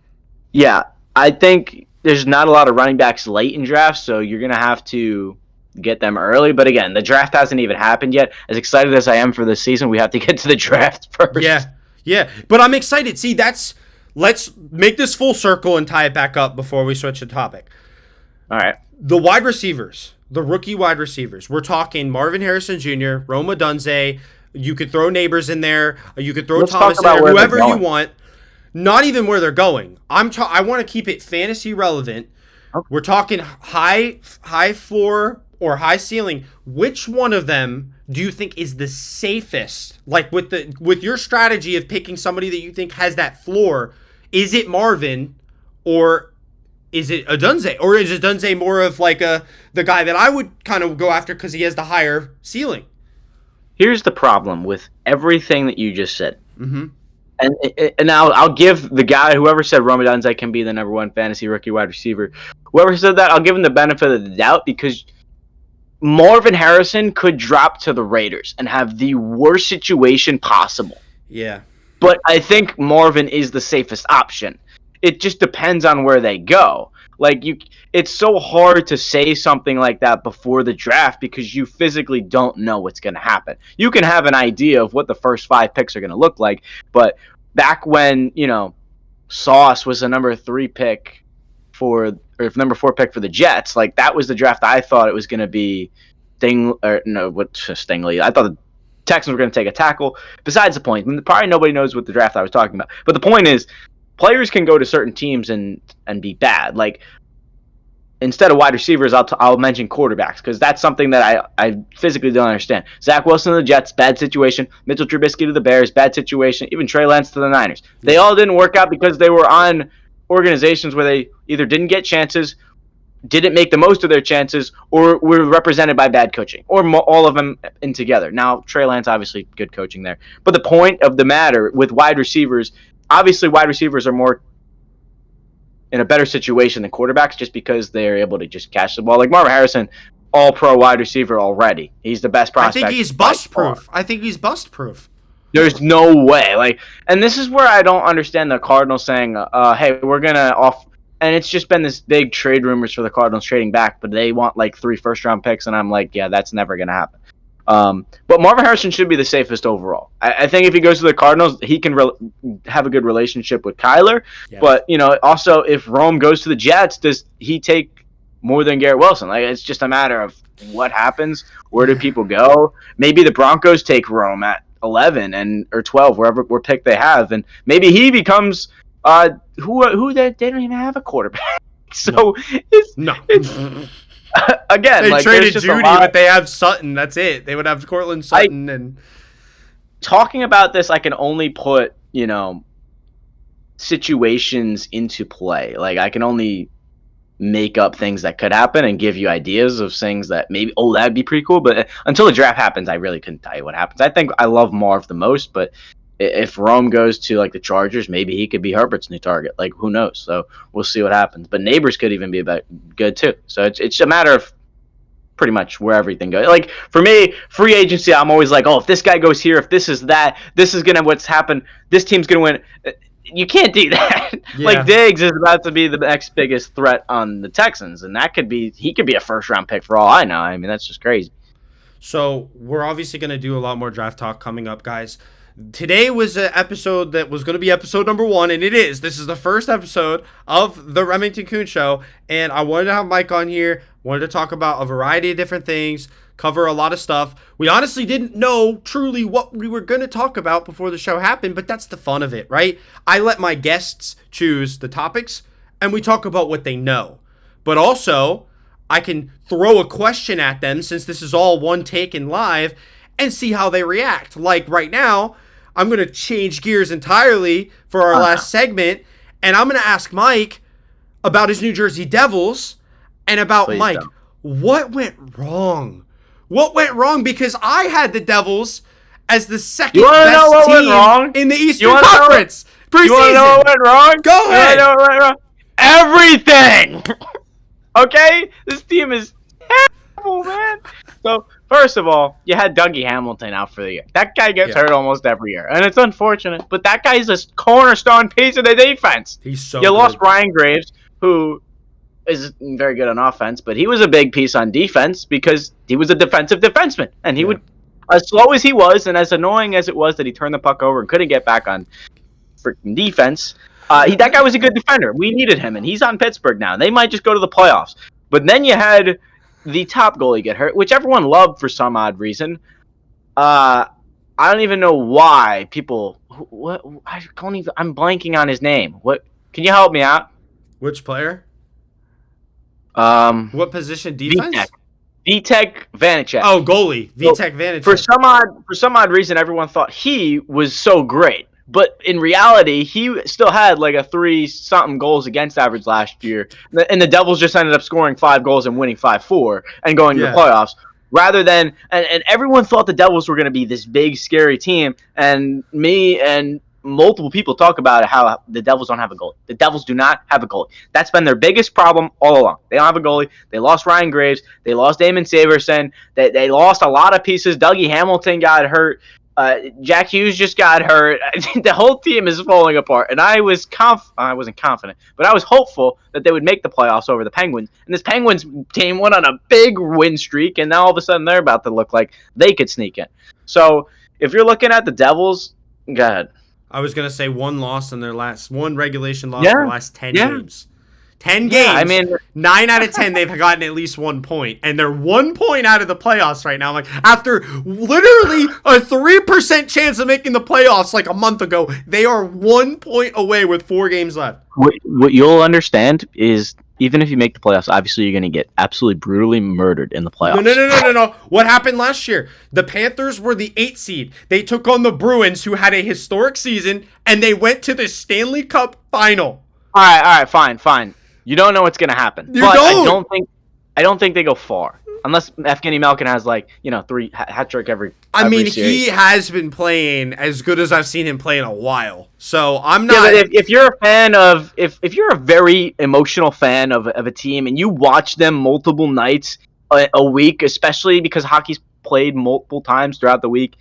[SPEAKER 2] yeah, I think there's not a lot of running backs late in drafts, so you're going to have to get them early. But again, the draft hasn't even happened yet. As excited as I am for this season, we have to get to the draft first.
[SPEAKER 1] Yeah. But I'm excited. See, let's make this full circle and tie it back up before we switch the topic.
[SPEAKER 2] All right.
[SPEAKER 1] The wide receivers, the rookie wide receivers. We're talking Marvin Harrison Jr., Rome Odunze. You could throw Neighbors in there. You could throw Thomas in there. Whoever you want. Not even where they're going. I want to keep it fantasy relevant. Okay. We're talking high floor or high ceiling. Which one of them do you think is the safest? Like with your strategy of picking somebody that you think has that floor, is it Marvin or is it Odunze? Or is Odunze more of like the guy that I would kind of go after because he has the higher ceiling?
[SPEAKER 2] Here's the problem with everything that you just said.
[SPEAKER 1] Mm-hmm.
[SPEAKER 2] And I'll give the guy, whoever said Rome Odunze can be the number one fantasy rookie wide receiver, whoever said that, I'll give him the benefit of the doubt because Marvin Harrison could drop to the Raiders and have the worst situation possible.
[SPEAKER 1] Yeah.
[SPEAKER 2] But I think Marvin is the safest option. It just depends on where they go. It's so hard to say something like that before the draft because you physically don't know what's going to happen. You can have an idea of what the first 5 picks are going to look like, but back when, Sauce was the number 3 pick number 4 pick for the Jets, like that was the draft I thought it was going to be. Stingley. I thought the Texans were going to take a tackle. Besides the point, probably nobody knows what the draft I was talking about. But the point is, players can go to certain teams and be bad. Like, instead of wide receivers, I'll mention quarterbacks because that's something that I physically don't understand. Zach Wilson to the Jets, bad situation. Mitchell Trubisky to the Bears, bad situation. Even Trey Lance to the Niners. They all didn't work out because they were on organizations where they either didn't get chances, didn't make the most of their chances, or were represented by bad coaching, or all of them in together. Now, Trey Lance, obviously, good coaching there. But the point of the matter with wide receivers, obviously wide receivers are more in a better situation than quarterbacks just because they're able to just catch the ball. Like Marvin Harrison, all-pro wide receiver already. He's the best prospect.
[SPEAKER 1] I think he's bust-proof.
[SPEAKER 2] There's no way. And this is where I don't understand the Cardinals saying, hey, we're going to off... And it's just been this big trade rumors for the Cardinals trading back, but they want 3 first-round picks, and I'm like, yeah, that's never going to happen. But Marvin Harrison should be the safest overall. I think if he goes to the Cardinals, he can have a good relationship with Kyler. Yes. But, also if Rome goes to the Jets, does he take more than Garrett Wilson? It's just a matter of what happens. Where do people go? Maybe the Broncos take Rome at 11 or 12, wherever pick they have, and maybe he becomes... who they don't even have a quarterback. So it's again,
[SPEAKER 1] they traded Judy, but they have Sutton. That's it. They would have Cortland Sutton. And
[SPEAKER 2] talking about this, I can only put situations into play. I can only make up things that could happen and give you ideas of things that maybe that'd be pretty cool. But until the draft happens, I really couldn't tell you what happens. I think I love Marv the most, but if Rome goes to the Chargers, maybe he could be Herbert's new target. Who knows? So we'll see what happens. But Neighbors could even be good too. So it's a matter of pretty much where everything goes. For me, free agency, I'm always if this guy goes here, if this is that, this is gonna what's happened. This team's gonna win. You can't do that. Yeah. Diggs is about to be the next biggest threat on the Texans, and he could be a first-round pick for all I know. I mean, that's just crazy.
[SPEAKER 1] So we're obviously gonna do a lot more draft talk coming up, guys. Today was an episode that was going to be episode number 1, and it is. This is the first episode of the Remington Kuhn Show, and I wanted to have Mike on here, wanted to talk about a variety of different things, cover a lot of stuff. We honestly didn't know truly what we were going to talk about before the show happened, but that's the fun of it, right? I let my guests choose the topics, and we talk about what they know. But also, I can throw a question at them, since this is all one take and live, and see how they react. Right now, I'm going to change gears entirely for our last segment, and I'm going to ask Mike about his New Jersey Devils and about, Please Mike, don't. What went wrong? What went wrong? Because I had the Devils as the second best team in the Eastern Conference.
[SPEAKER 2] You want to know what went wrong?
[SPEAKER 1] Go ahead.
[SPEAKER 2] You know what went wrong? Everything! Okay? This team is terrible, man. So, first of all, you had Dougie Hamilton out for the year. That guy gets hurt almost every year, and it's unfortunate. But that guy's a cornerstone piece of the defense.
[SPEAKER 1] He's so
[SPEAKER 2] You lost Ryan Graves, who is very good on offense, but he was a big piece on defense because he was a defensive defenseman. And he would, as slow as he was, and as annoying as it was that he turned the puck over and couldn't get back on freaking defense, that guy was a good defender. We needed him, and he's on Pittsburgh now. They might just go to the playoffs. But then you had the top goalie get hurt, which everyone loved for some odd reason. I don't even know why people. I can't even. I'm blanking on his name. What? Can you help me out?
[SPEAKER 1] Which player? What position? Defense.
[SPEAKER 2] Vitek Vanacek.
[SPEAKER 1] Oh, goalie. Vitek Vanacek.
[SPEAKER 2] For some odd reason, everyone thought he was so great. But in reality, he still had a 3-something goals against average last year. And the Devils just ended up scoring 5 goals and winning 5-4 and going to the playoffs. Rather than, and everyone thought the Devils were going to be this big, scary team. And me and multiple people talk about how the Devils don't have a goalie. The Devils do not have a goalie. That's been their biggest problem all along. They don't have a goalie. They lost Ryan Graves. They lost Damon Saverson. They lost a lot of pieces. Dougie Hamilton got hurt. Jack Hughes just got hurt. I think the whole team is falling apart. And I wasn't confident, but I was hopeful that they would make the playoffs over the Penguins. And this Penguins team went on a big win streak, and now all of a sudden they're about to look like they could sneak in. So if you're looking at the Devils, go ahead.
[SPEAKER 1] I was going to say one regulation loss in their last 10 games. 10
[SPEAKER 2] Yeah, I
[SPEAKER 1] games,
[SPEAKER 2] mean,
[SPEAKER 1] 9 out of 10, they've gotten at least 1 point. And they're 1 point out of the playoffs right now. I'm like, after literally a 3% chance of making the playoffs like a month ago, they are 1 point away with 4 games left.
[SPEAKER 2] what you'll understand is even if you make the playoffs, obviously you're going to get absolutely brutally murdered in the playoffs.
[SPEAKER 1] No. What happened last year? The Panthers were the 8th seed. They took on the Bruins, who had a historic season, and they went to the Stanley Cup final.
[SPEAKER 2] All right, fine. You don't know what's going to happen.
[SPEAKER 1] You
[SPEAKER 2] but
[SPEAKER 1] don't.
[SPEAKER 2] I don't think they go far. Unless Evgeny Malkin has 3 hat trick every.
[SPEAKER 1] I mean,
[SPEAKER 2] series.
[SPEAKER 1] he has been playing as good as I've seen him play in a while. So I'm not.
[SPEAKER 2] Yeah, but if you're a fan of if you're a very emotional fan of a team and you watch them multiple nights a week, especially because hockey's played multiple times throughout the week,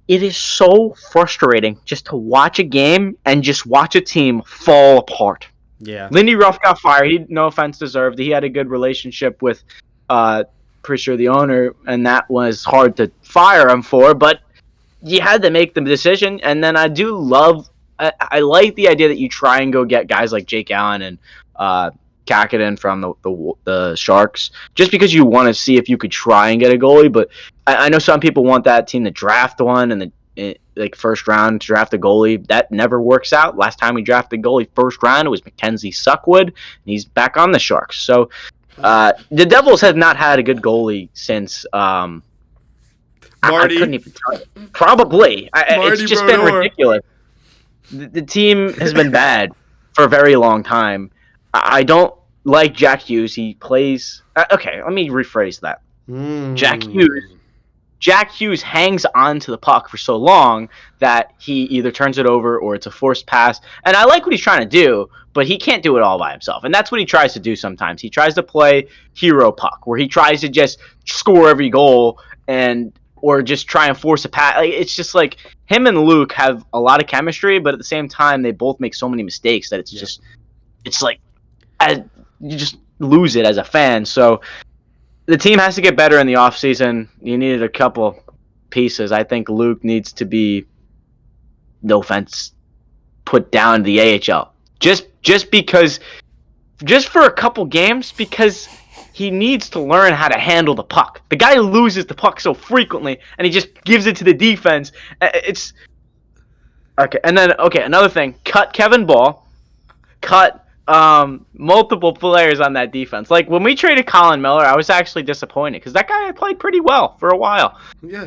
[SPEAKER 2] it is so frustrating just to watch a game and just watch a team fall apart.
[SPEAKER 1] Yeah.
[SPEAKER 2] Lindy Ruff got fired. He, no offense deserved. He had a good relationship with, pretty sure the owner, and that was hard to fire him for. But you had to make the decision. And then I do love. I like the idea that you try and go get guys like Jake Allen and Kakinen from the Sharks, just because you want to see if you could try and get a goalie. But I know some people want that team to draft one and first round to draft a goalie. That never works out. Last time we drafted a goalie first round, it was Mackenzie Suckwood, and he's back on the Sharks. So the Devils have not had a good goalie since
[SPEAKER 1] Marty.
[SPEAKER 2] I couldn't even tell you. Probably. It's just been ridiculous. The team has been bad for a very long time. I don't like Jack Hughes. He plays... okay, let me rephrase that. Jack Hughes hangs on to the puck for so long that he either turns it over or it's a forced pass. And I like what he's trying to do, but he can't do it all by himself. And that's what he tries to do sometimes. He tries to play hero puck, where he tries to just score every goal or just try and force a pass. It's just like him and Luke have a lot of chemistry, but at the same time, they both make so many mistakes that it's like you just lose it as a fan. So the team has to get better in the offseason. You needed a couple pieces. I think Luke needs to be, no offense, put down to the AHL. Just for a couple games, because he needs to learn how to handle the puck. The guy loses the puck so frequently, and he just gives it to the defense. It's okay. And then another thing: cut Kevin Ball, cut multiple players on that defense. Like when we traded Colin Miller, I was actually disappointed because that guy had played pretty well for a while.
[SPEAKER 1] Yeah.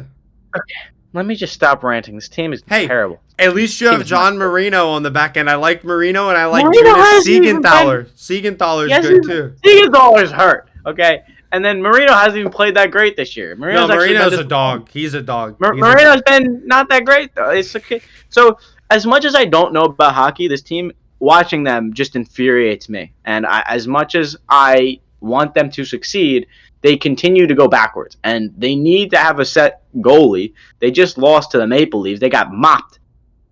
[SPEAKER 1] Okay.
[SPEAKER 2] Let me just stop ranting. This team is terrible.
[SPEAKER 1] At least you have John Marino on the back end. I like Marino and I like Jonas Siegenthaler. Siegenthaler's good too.
[SPEAKER 2] Siegenthaler's hurt. Okay. And then Marino hasn't even played that great this year.
[SPEAKER 1] Marino's a dog. He's a dog.
[SPEAKER 2] Marino's been not that great though. It's okay. So as much as I don't know about hockey, this team, watching them just infuriates me. And as much as I want them to succeed, they continue to go backwards. And they need to have a set goalie. They just lost to the Maple Leafs. They got mopped.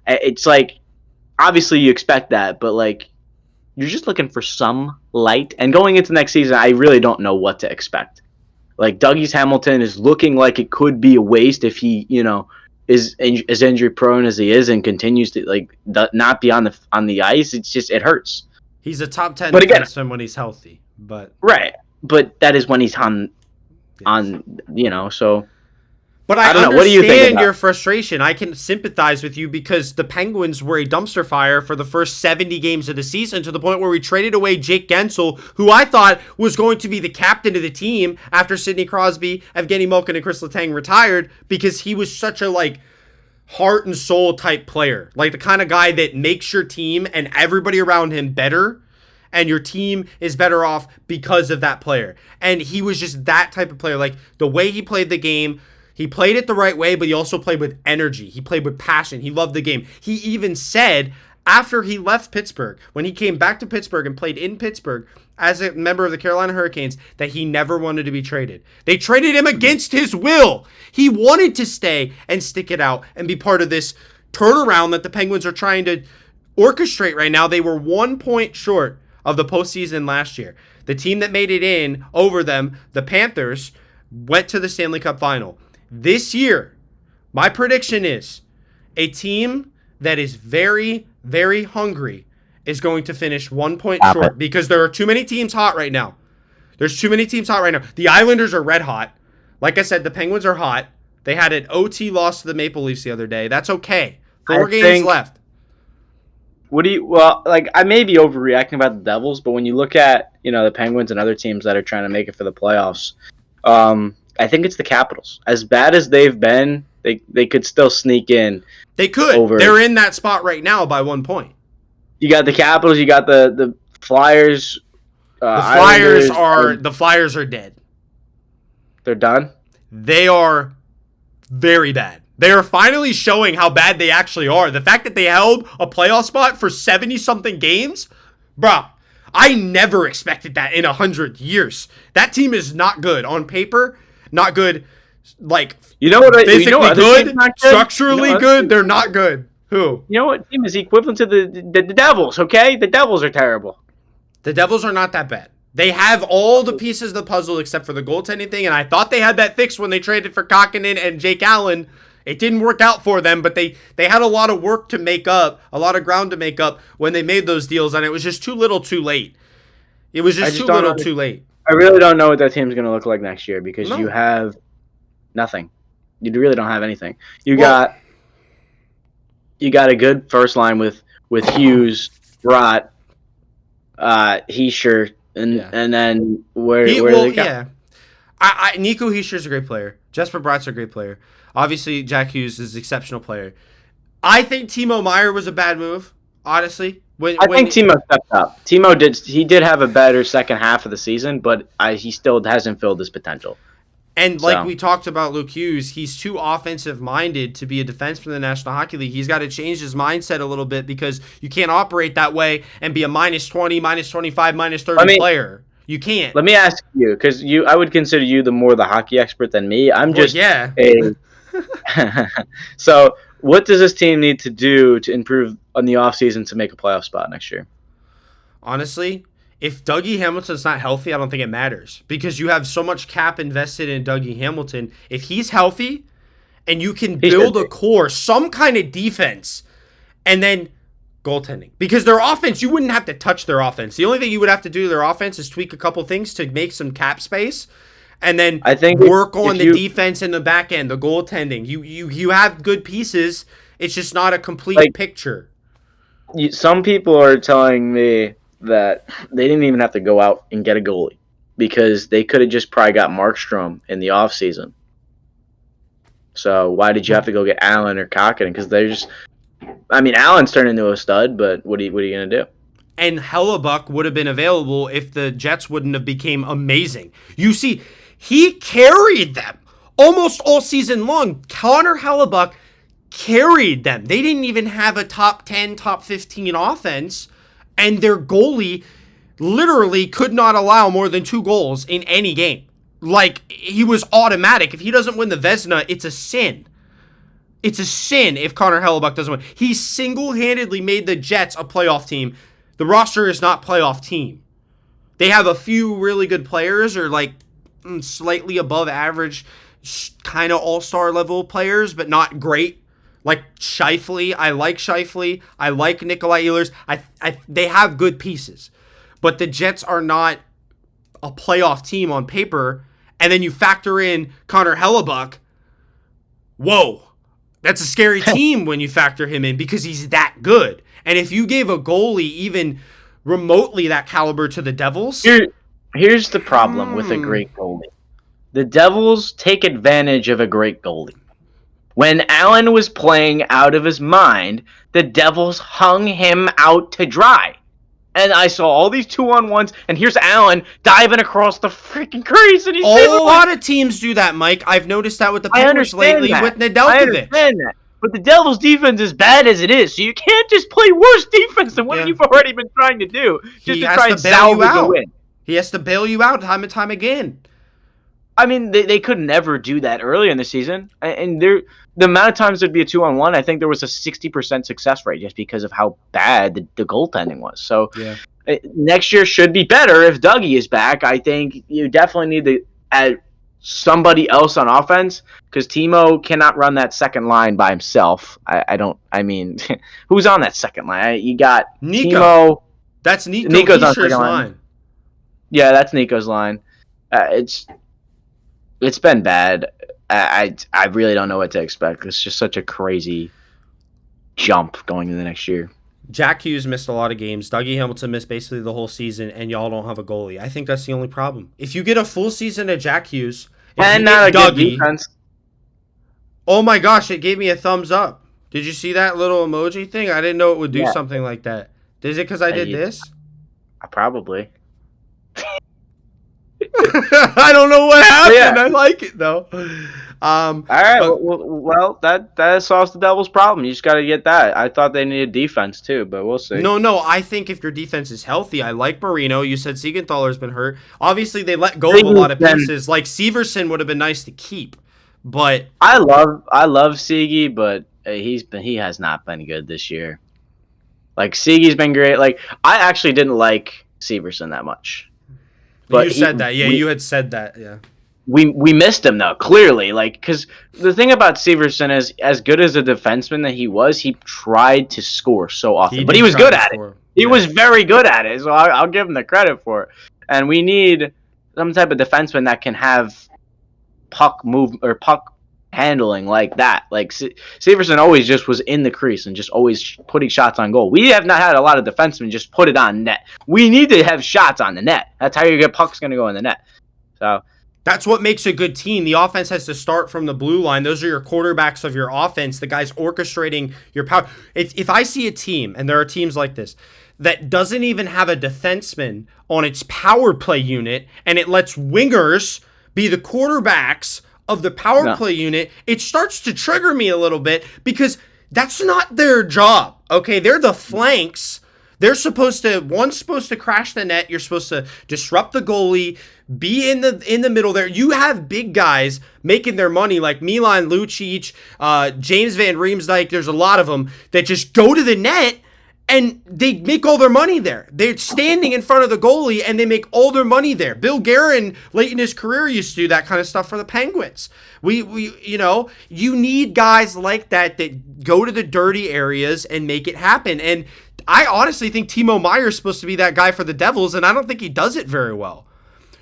[SPEAKER 2] It's like, obviously you expect that, but like, you're just looking for some light. And going into next season, I really don't know what to expect. Like, Dougie Hamilton is looking like it could be a waste if he, is as injury prone as he is and continues to not be on the ice. It's just, it hurts.
[SPEAKER 1] He's a top 10 defenseman when he's healthy, but
[SPEAKER 2] that is when he's on so.
[SPEAKER 1] But I don't know. What do you think? Your frustration. I can sympathize with you because the Penguins were a dumpster fire for the first 70 games of the season, to the point where we traded away Jake Gensel, who I thought was going to be the captain of the team after Sidney Crosby, Evgeny Malkin, and Chris Letang retired, because he was such a heart and soul type player, like the kind of guy that makes your team and everybody around him better, and your team is better off because of that player. And he was just that type of player. Like the way he played the game. He played it the right way, but he also played with energy. He played with passion. He loved the game. He even said after he left Pittsburgh, when he came back to Pittsburgh and played in Pittsburgh as a member of the Carolina Hurricanes, that he never wanted to be traded. They traded him against his will. He wanted to stay and stick it out and be part of this turnaround that the Penguins are trying to orchestrate right now. They were 1 point short of the postseason last year. The team that made it in over them, the Panthers, went to the Stanley Cup final. This year, my prediction is a team that is very, very hungry is going to finish 1 point
[SPEAKER 2] Stop
[SPEAKER 1] short
[SPEAKER 2] it.
[SPEAKER 1] because there are too many teams hot right now. There's too many teams hot right now. The Islanders are red hot. Like I said, the Penguins are hot. They had an OT loss to the Maple Leafs the other day. That's okay. 4 games left.
[SPEAKER 2] I may be overreacting about the Devils, but when you look at, the Penguins and other teams that are trying to make it for the playoffs, I think it's the Capitals. As bad as they've been, they could still sneak in.
[SPEAKER 1] They could. They're in that spot right now by 1 point.
[SPEAKER 2] You got the Capitals, you got the Flyers.
[SPEAKER 1] The Flyers are dead.
[SPEAKER 2] They're done?
[SPEAKER 1] They are very bad. They are finally showing how bad they actually are. The fact that they held a playoff spot for 70-something games, bruh, I never expected that in 100 years. That team is not good. On paper, not good. Physically good, structurally good, they're not good. Who?
[SPEAKER 2] You know what team is equivalent to the Devils, okay? The Devils are terrible.
[SPEAKER 1] The Devils are not that bad. They have all the pieces of the puzzle except for the goaltending thing, and I thought they had that fixed when they traded for Kokkonen and Jake Allen. It didn't work out for them, but they had a lot of work to make up, a lot of ground to make up when they made those deals, and it was just too little too late. It was just too little too late.
[SPEAKER 2] I really don't know what that team's going to look like next year because you have nothing. You really don't have anything. You got a good first line with Hughes, Rott, Heischer, and then where they go?
[SPEAKER 1] Yeah. Nico Heischer's a great player. Jesper Bratt's a great player. Obviously, Jack Hughes is an exceptional player. I think Timo Meier was a bad move, honestly.
[SPEAKER 2] I think Timo stepped up. Timo did have a better second half of the season, but he still hasn't filled his potential.
[SPEAKER 1] And like we talked about Luke Hughes, he's too offensive-minded to be a defenseman in the National Hockey League. He's got to change his mindset a little bit because you can't operate that way and be a -20, -25, -30 player. You can't.
[SPEAKER 2] Let me ask you, because I would consider you the hockey expert than me. So what does this team need to do to improve on the offseason to make a playoff spot next year?
[SPEAKER 1] Honestly, if Dougie Hamilton's not healthy, I don't think it matters because you have so much cap invested in Dougie Hamilton. If he's healthy and you can build a core, some kind of defense, and then goaltending. Because their offense, you wouldn't have to touch their offense. The only thing you would have to do to their offense is tweak a couple things to make some cap space and then work on the defense in the back end, the goaltending. You have good pieces. It's just not a complete picture.
[SPEAKER 2] Some people are telling me that they didn't even have to go out and get a goalie because they could have just probably got Markstrom in the offseason. So why did you have to go get Allen or Kokkonen? Because they're just... Allen's turned into a stud, but what are you going to do?
[SPEAKER 1] And Hellebuck would have been available if the Jets wouldn't have became amazing. You see, he carried them almost all season long. Connor Hellebuck carried them. They didn't even have a top 10, top 15 offense, and their goalie literally could not allow more than 2 goals in any game. He was automatic. If he doesn't win the Vezina, it's a sin. It's a sin if Connor Hellebuck doesn't win. He single-handedly made the Jets a playoff team. The roster is not playoff team. They have a few really good players or slightly above average kind of all-star level players, but not great. Like Scheifele. I like Scheifele. I like Nikolai Ehlers. They have good pieces. But the Jets are not a playoff team on paper. And then you factor in Connor Hellebuck. Whoa. That's a scary team when you factor him in because he's that good. And if you gave a goalie even remotely that caliber to the Devils...
[SPEAKER 2] Here's the problem with a great goalie. The Devils take advantage of a great goalie. When Allen was playing out of his mind, the Devils hung him out to dry. And I saw all these 2-on-1s, and here's Allen diving across the freaking crease, and he's
[SPEAKER 1] a lot of teams do that, Mike. I've noticed that with the Penguins lately with Nedeljkovic.
[SPEAKER 2] I understand that. But the Devils' defense is bad as it is, so you can't just play worse defense than what you've already been trying to do just to try and salvage a win.
[SPEAKER 1] He has to bail you out time and time again.
[SPEAKER 2] They could never do that early in the season. And the amount of times there'd be a 2-on-1, I think there was a 60% success rate just because of how bad the goaltending was. So next year should be better if Dougie is back. I think you definitely need to somebody else on offense, because Timo cannot run that second line by himself. I mean, who's on that second line? You got
[SPEAKER 1] Nico.
[SPEAKER 2] Timo.
[SPEAKER 1] That's Nico
[SPEAKER 2] Nico's on
[SPEAKER 1] Heischer's
[SPEAKER 2] second
[SPEAKER 1] line.
[SPEAKER 2] Yeah, that's Nico's line. It's been bad. I really don't know what to expect. It's just such a crazy jump going into the next year.
[SPEAKER 1] Jack Hughes missed a lot of games. Dougie Hamilton missed basically the whole season, and y'all don't have a goalie. I think that's the only problem. If you get a full season of Jack Hughes,
[SPEAKER 2] and not a good defense.
[SPEAKER 1] Oh my gosh, it gave me a thumbs up. Did you see that little emoji thing? I didn't know it would do something like that. Is it because I did this?
[SPEAKER 2] Probably.
[SPEAKER 1] I don't know what happened. Yeah. I like it though.
[SPEAKER 2] All right. Well, that solves the Devils' problem. You just got to get that. I thought they needed defense too, but we'll see.
[SPEAKER 1] No. I think if your defense is healthy, I like Marino. You said Siegenthaler's been hurt. Obviously, they let go of a lot of pieces. Like Severson would have been nice to keep, but
[SPEAKER 2] I love Siege, but he has not been good this year. Like Siege's been great. Like I actually didn't like Severson that much.
[SPEAKER 1] But you said that. Yeah, you had said that. Yeah.
[SPEAKER 2] We missed him though, clearly. Like, because the thing about Severson is, as good as a defenseman that he was, he tried to score so often, but he was good at it. He was very good at it, so I'll give him the credit for it. And we need some type of defenseman that can have puck move or puck handling like that. Like Severson always just was in the crease and just always putting shots on goal. We have not had a lot of defensemen just put it on net. We need to have shots on the net. That's how you get pucks going to go in the net. So
[SPEAKER 1] that's what makes a good team. The offense has to start from the blue line. Those are your quarterbacks of your offense, the guys orchestrating your power. If I see a team, and there are teams like this, that doesn't even have a defenseman on its power play unit, and it lets wingers be the quarterbacks of the power play unit, it starts to trigger me a little bit because that's not their job. Okay, they're the flanks. They're supposed to crash the net. You're supposed to disrupt the goalie, be in the middle there. You have big guys making their money like Milan Lucic, James Van Riemsdyk. There's a lot of them that just go to the net and they make all their money there. They're standing in front of the goalie and they make all their money there. Bill Guerin, late in his career, used to do that kind of stuff for the Penguins. You need guys like that go to the dirty areas and make it happen. And I honestly think Timo Meier's supposed to be that guy for the Devils, and I don't think he does it very well.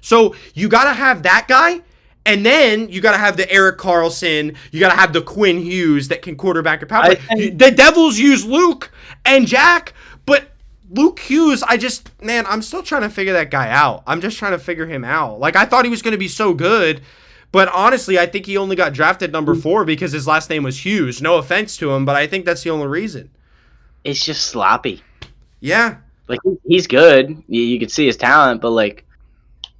[SPEAKER 1] So you got to have that guy, and then you got to have the Erik Karlsson. You got to have the Quinn Hughes that can quarterback a power play. The Devils use Luke and Jack, but Luke Hughes, I'm still trying to figure that guy out. I'm just trying to figure him out. Like, I thought he was going to be so good, but honestly, I think he only got drafted number 4 because his last name was Hughes. No offense to him, but I think that's the only reason.
[SPEAKER 2] It's just sloppy.
[SPEAKER 1] Yeah.
[SPEAKER 2] Like, he's good. You can see his talent, but, like,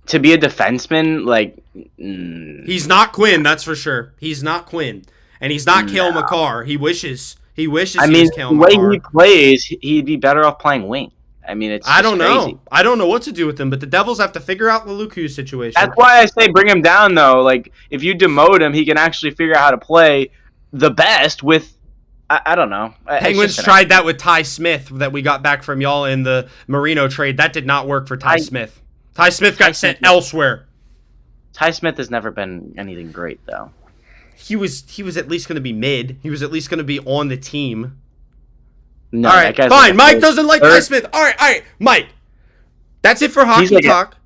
[SPEAKER 2] to be a defenseman, like...
[SPEAKER 1] He's not Quinn, that's for sure. He's not Quinn. And he's not Cale Makar. He wishes he was Cale Makar.
[SPEAKER 2] The way he plays, he'd be better off playing wing. I mean, it's
[SPEAKER 1] I don't
[SPEAKER 2] crazy.
[SPEAKER 1] know. I don't know what to do with him, but the Devils have to figure out the Luke Hughes situation.
[SPEAKER 2] That's why I say bring him down, though. Like, if you demote him, he can actually figure out how to play the best with... I don't know.
[SPEAKER 1] Penguins tried that with Ty Smith that we got back from y'all in the Marino trade. That did not work for Ty Smith. Ty Smith got sent elsewhere.
[SPEAKER 2] Ty Smith has never been anything great, though.
[SPEAKER 1] He was at least going to be mid. He was at least going to be on the team.
[SPEAKER 2] No,
[SPEAKER 1] all right, fine. Mike doesn't like Ty Smith. All right, Mike. That's it for hockey talk.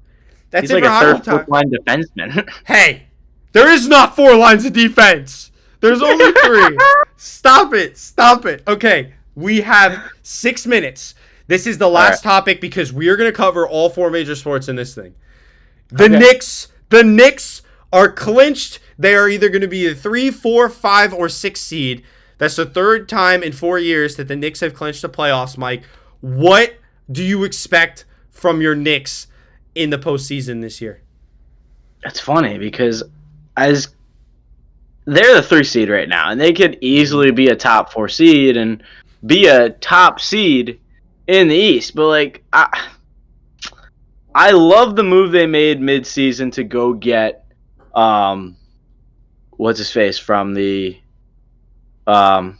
[SPEAKER 1] That's it for hockey talk.
[SPEAKER 2] Line defenseman.
[SPEAKER 1] Hey, there is not 4 lines of defense. There's only 3. Stop it. Okay, we have 6 minutes. This is the last topic because we are going to cover all 4 major sports in this thing. The Knicks are clinched. They are either going to be a 3, 4, 5, or 6 seed. That's the 3rd time in 4 years that the Knicks have clinched the playoffs, Mike. What do you expect from your Knicks in the postseason this year?
[SPEAKER 2] It's funny because they're the 3 seed right now, and they could easily be a top 4 seed and be a top seed in the East. But, like, I love the move they made mid-season to go get, what's-his-face from the, OG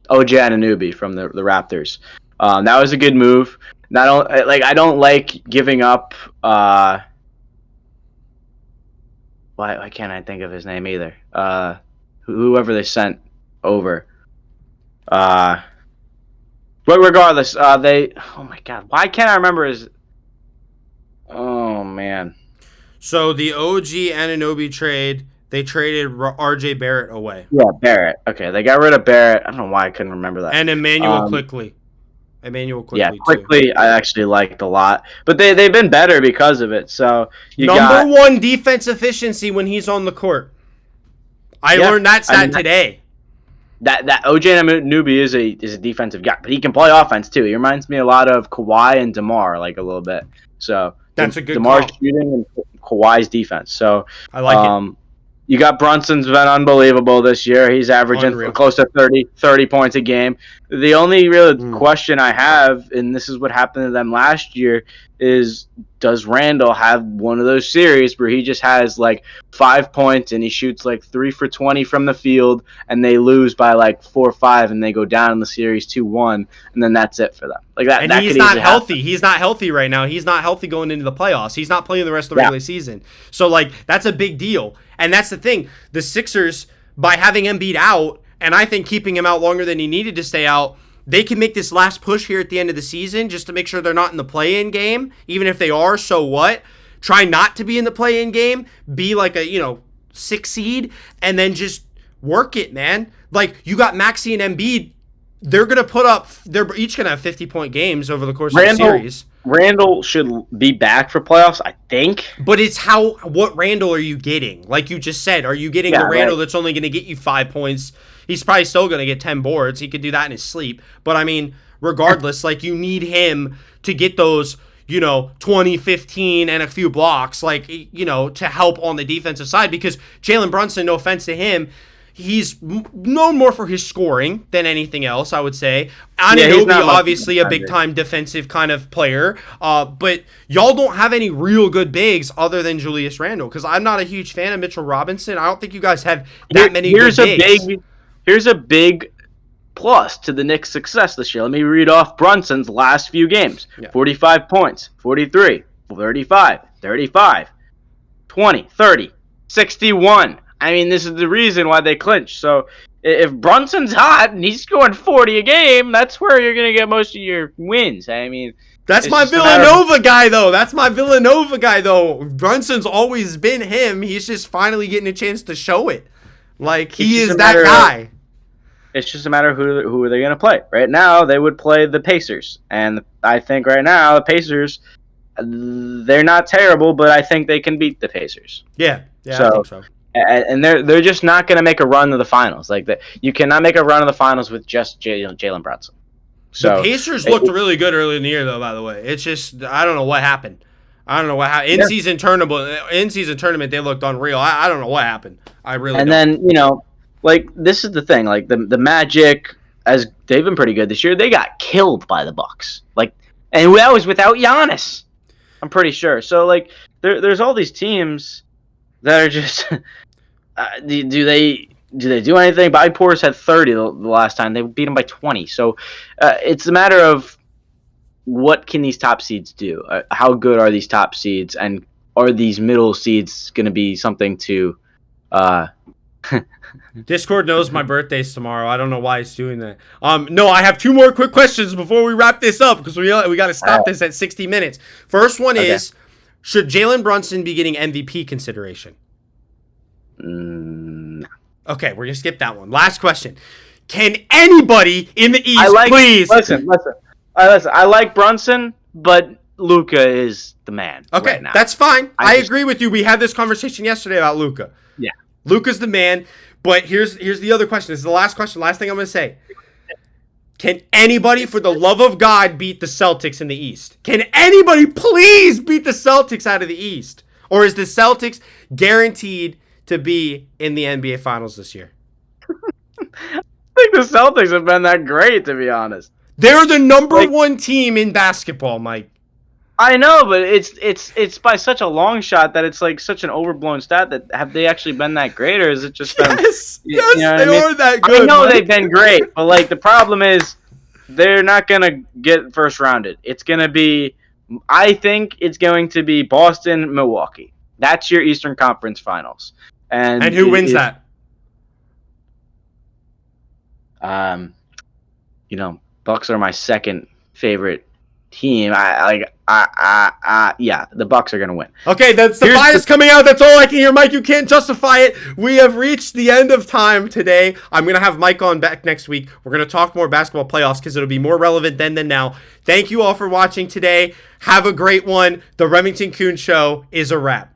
[SPEAKER 2] Anunoby from the Raptors. That was a good move. I don't like giving up, why can't I think of his name either? Whoever they sent over. But regardless, they. Oh my God, why can't I remember his? Oh man.
[SPEAKER 1] So the OG Anunoby trade, they traded RJ Barrett away.
[SPEAKER 2] Yeah, Barrett. Okay, they got rid of Barrett. I don't know why I couldn't remember that.
[SPEAKER 1] And Emmanuel Quickly.
[SPEAKER 2] Yeah,
[SPEAKER 1] too.
[SPEAKER 2] quickly I actually liked a lot, but they've been better because of it. So
[SPEAKER 1] Number one defense efficiency when he's on the court. I learned that stat today.
[SPEAKER 2] That OJ Anunoby is a defensive guy, but he can play offense too. He reminds me a lot of Kawhi and DeMar, like a little bit. So
[SPEAKER 1] that's a good
[SPEAKER 2] DeMar's
[SPEAKER 1] call.
[SPEAKER 2] shooting and Kawhi's defense. So
[SPEAKER 1] I like it.
[SPEAKER 2] You got Brunson's been unbelievable this year. He's averaging close to 30 points a game. The only real question I have, and this is what happened to them last year, is does Randall have one of those series where he just has like 5 points and he shoots like 3 for 20 from the field and they lose by like 4 or 5 and they go down in the series 2-1 and then that's it for them. Like that.
[SPEAKER 1] And
[SPEAKER 2] that
[SPEAKER 1] he's not healthy. Happen. He's not healthy right now. He's not healthy going into the playoffs. He's not playing the rest of the regular season. So like that's a big deal. And that's the thing. The Sixers, by having Embiid out, and I think keeping him out longer than he needed to stay out, they can make this last push here at the end of the season just to make sure they're not in the play-in game. Even if they are, so what? Try not to be in the play-in game. Be like a, 6 seed, and then just work it, man. Like, you got Maxey and Embiid. They're each going to have 50-point games over the course of the series.
[SPEAKER 2] Randall should be back for playoffs, I think.
[SPEAKER 1] But it's what Randall are you getting? Like you just said, are you getting the Randall that's only going to get you 5 points? He's probably still going to get 10 boards. He could do that in his sleep. But I mean, regardless, like you need him to get those, 20, 15, and a few blocks, to help on the defensive side because Jalen Brunson, no offense to him, he's known more for his scoring than anything else, I would say. Anunoby, obviously, a big-time defensive kind of player. But y'all don't have any real good bigs other than Julius Randle because I'm not a huge fan of Mitchell Robinson. I don't think you guys have that many good bigs.
[SPEAKER 2] Here's a big plus to the Knicks' success this year. Let me read off Brunson's last few games. Yeah. 45 points, 43, 35, 35, 20, 30, 61. I mean, this is the reason why they clinch. So if Brunson's hot and he's scoring 40 a game, that's where you're going to get most of your wins. I mean,
[SPEAKER 1] that's my Villanova guy, though. Brunson's always been him. He's just finally getting a chance to show it. Like, he is that guy.
[SPEAKER 2] It's just a matter of who are they going to play. Right now, they would play the Pacers. And I think right now, the Pacers, they're not terrible, but I think they can beat the Pacers.
[SPEAKER 1] Yeah, I think so.
[SPEAKER 2] And they're just not going to make a run to the finals. Like you cannot make a run to the finals with just Jalen Brunson. So
[SPEAKER 1] the Pacers looked really good early in the year, though. By the way, it's just I don't know what happened. In season tournament, they looked unreal. I don't know what happened. I really.
[SPEAKER 2] And
[SPEAKER 1] don't.
[SPEAKER 2] then like this is the thing. Like the Magic, as they've been pretty good this year, they got killed by the Bucks. And that was without Giannis. I'm pretty sure. So there's all these teams that are just. Do they do anything? Bobby Portis had 30 the last time. They beat him by 20. So it's a matter of what can these top seeds do? How good are these top seeds? And are these middle seeds going to be something to...
[SPEAKER 1] Discord knows my birthday's tomorrow. I don't know why it's doing that. No, I have 2 more quick questions before we wrap this up because we got to stop this at 60 minutes. First one is, should Jalen Brunson be getting MVP consideration? Okay, we're gonna skip that one. Last question: can anybody in the East please
[SPEAKER 2] listen? I like Brunson, but Luka is the man.
[SPEAKER 1] Okay,
[SPEAKER 2] right now.
[SPEAKER 1] That's fine. I agree with you. We had this conversation yesterday about Luka.
[SPEAKER 2] Yeah,
[SPEAKER 1] Luka's the man. But here's the other question. This is the last question. Last thing I'm gonna say. Can anybody, for the love of God, beat the Celtics in the East? Can anybody please beat the Celtics out of the East? Or is the Celtics guaranteed to be in the NBA Finals this year?
[SPEAKER 2] I think the Celtics have been that great, to be honest.
[SPEAKER 1] They're the number 1 team in basketball, Mike.
[SPEAKER 2] I know, but it's by such a long shot that it's like such an overblown stat. That have they actually been that great, or is it just been?
[SPEAKER 1] Yes, they are that good.
[SPEAKER 2] I know
[SPEAKER 1] Mike.
[SPEAKER 2] They've been great, but the problem is they're not gonna get first rounded. It's gonna be, I think it's going to be Boston, Milwaukee. That's your Eastern Conference Finals.
[SPEAKER 1] And who wins that?
[SPEAKER 2] Bucks are my second favorite team. Yeah, the Bucks are gonna win.
[SPEAKER 1] Okay, that's the bias coming out. That's all I can hear, Mike. You can't justify it. We have reached the end of time today. I'm gonna have Mike on back next week. We're gonna talk more basketball playoffs because it'll be more relevant then than now. Thank you all for watching today. Have a great one. The Remington Kuhn Show is a wrap.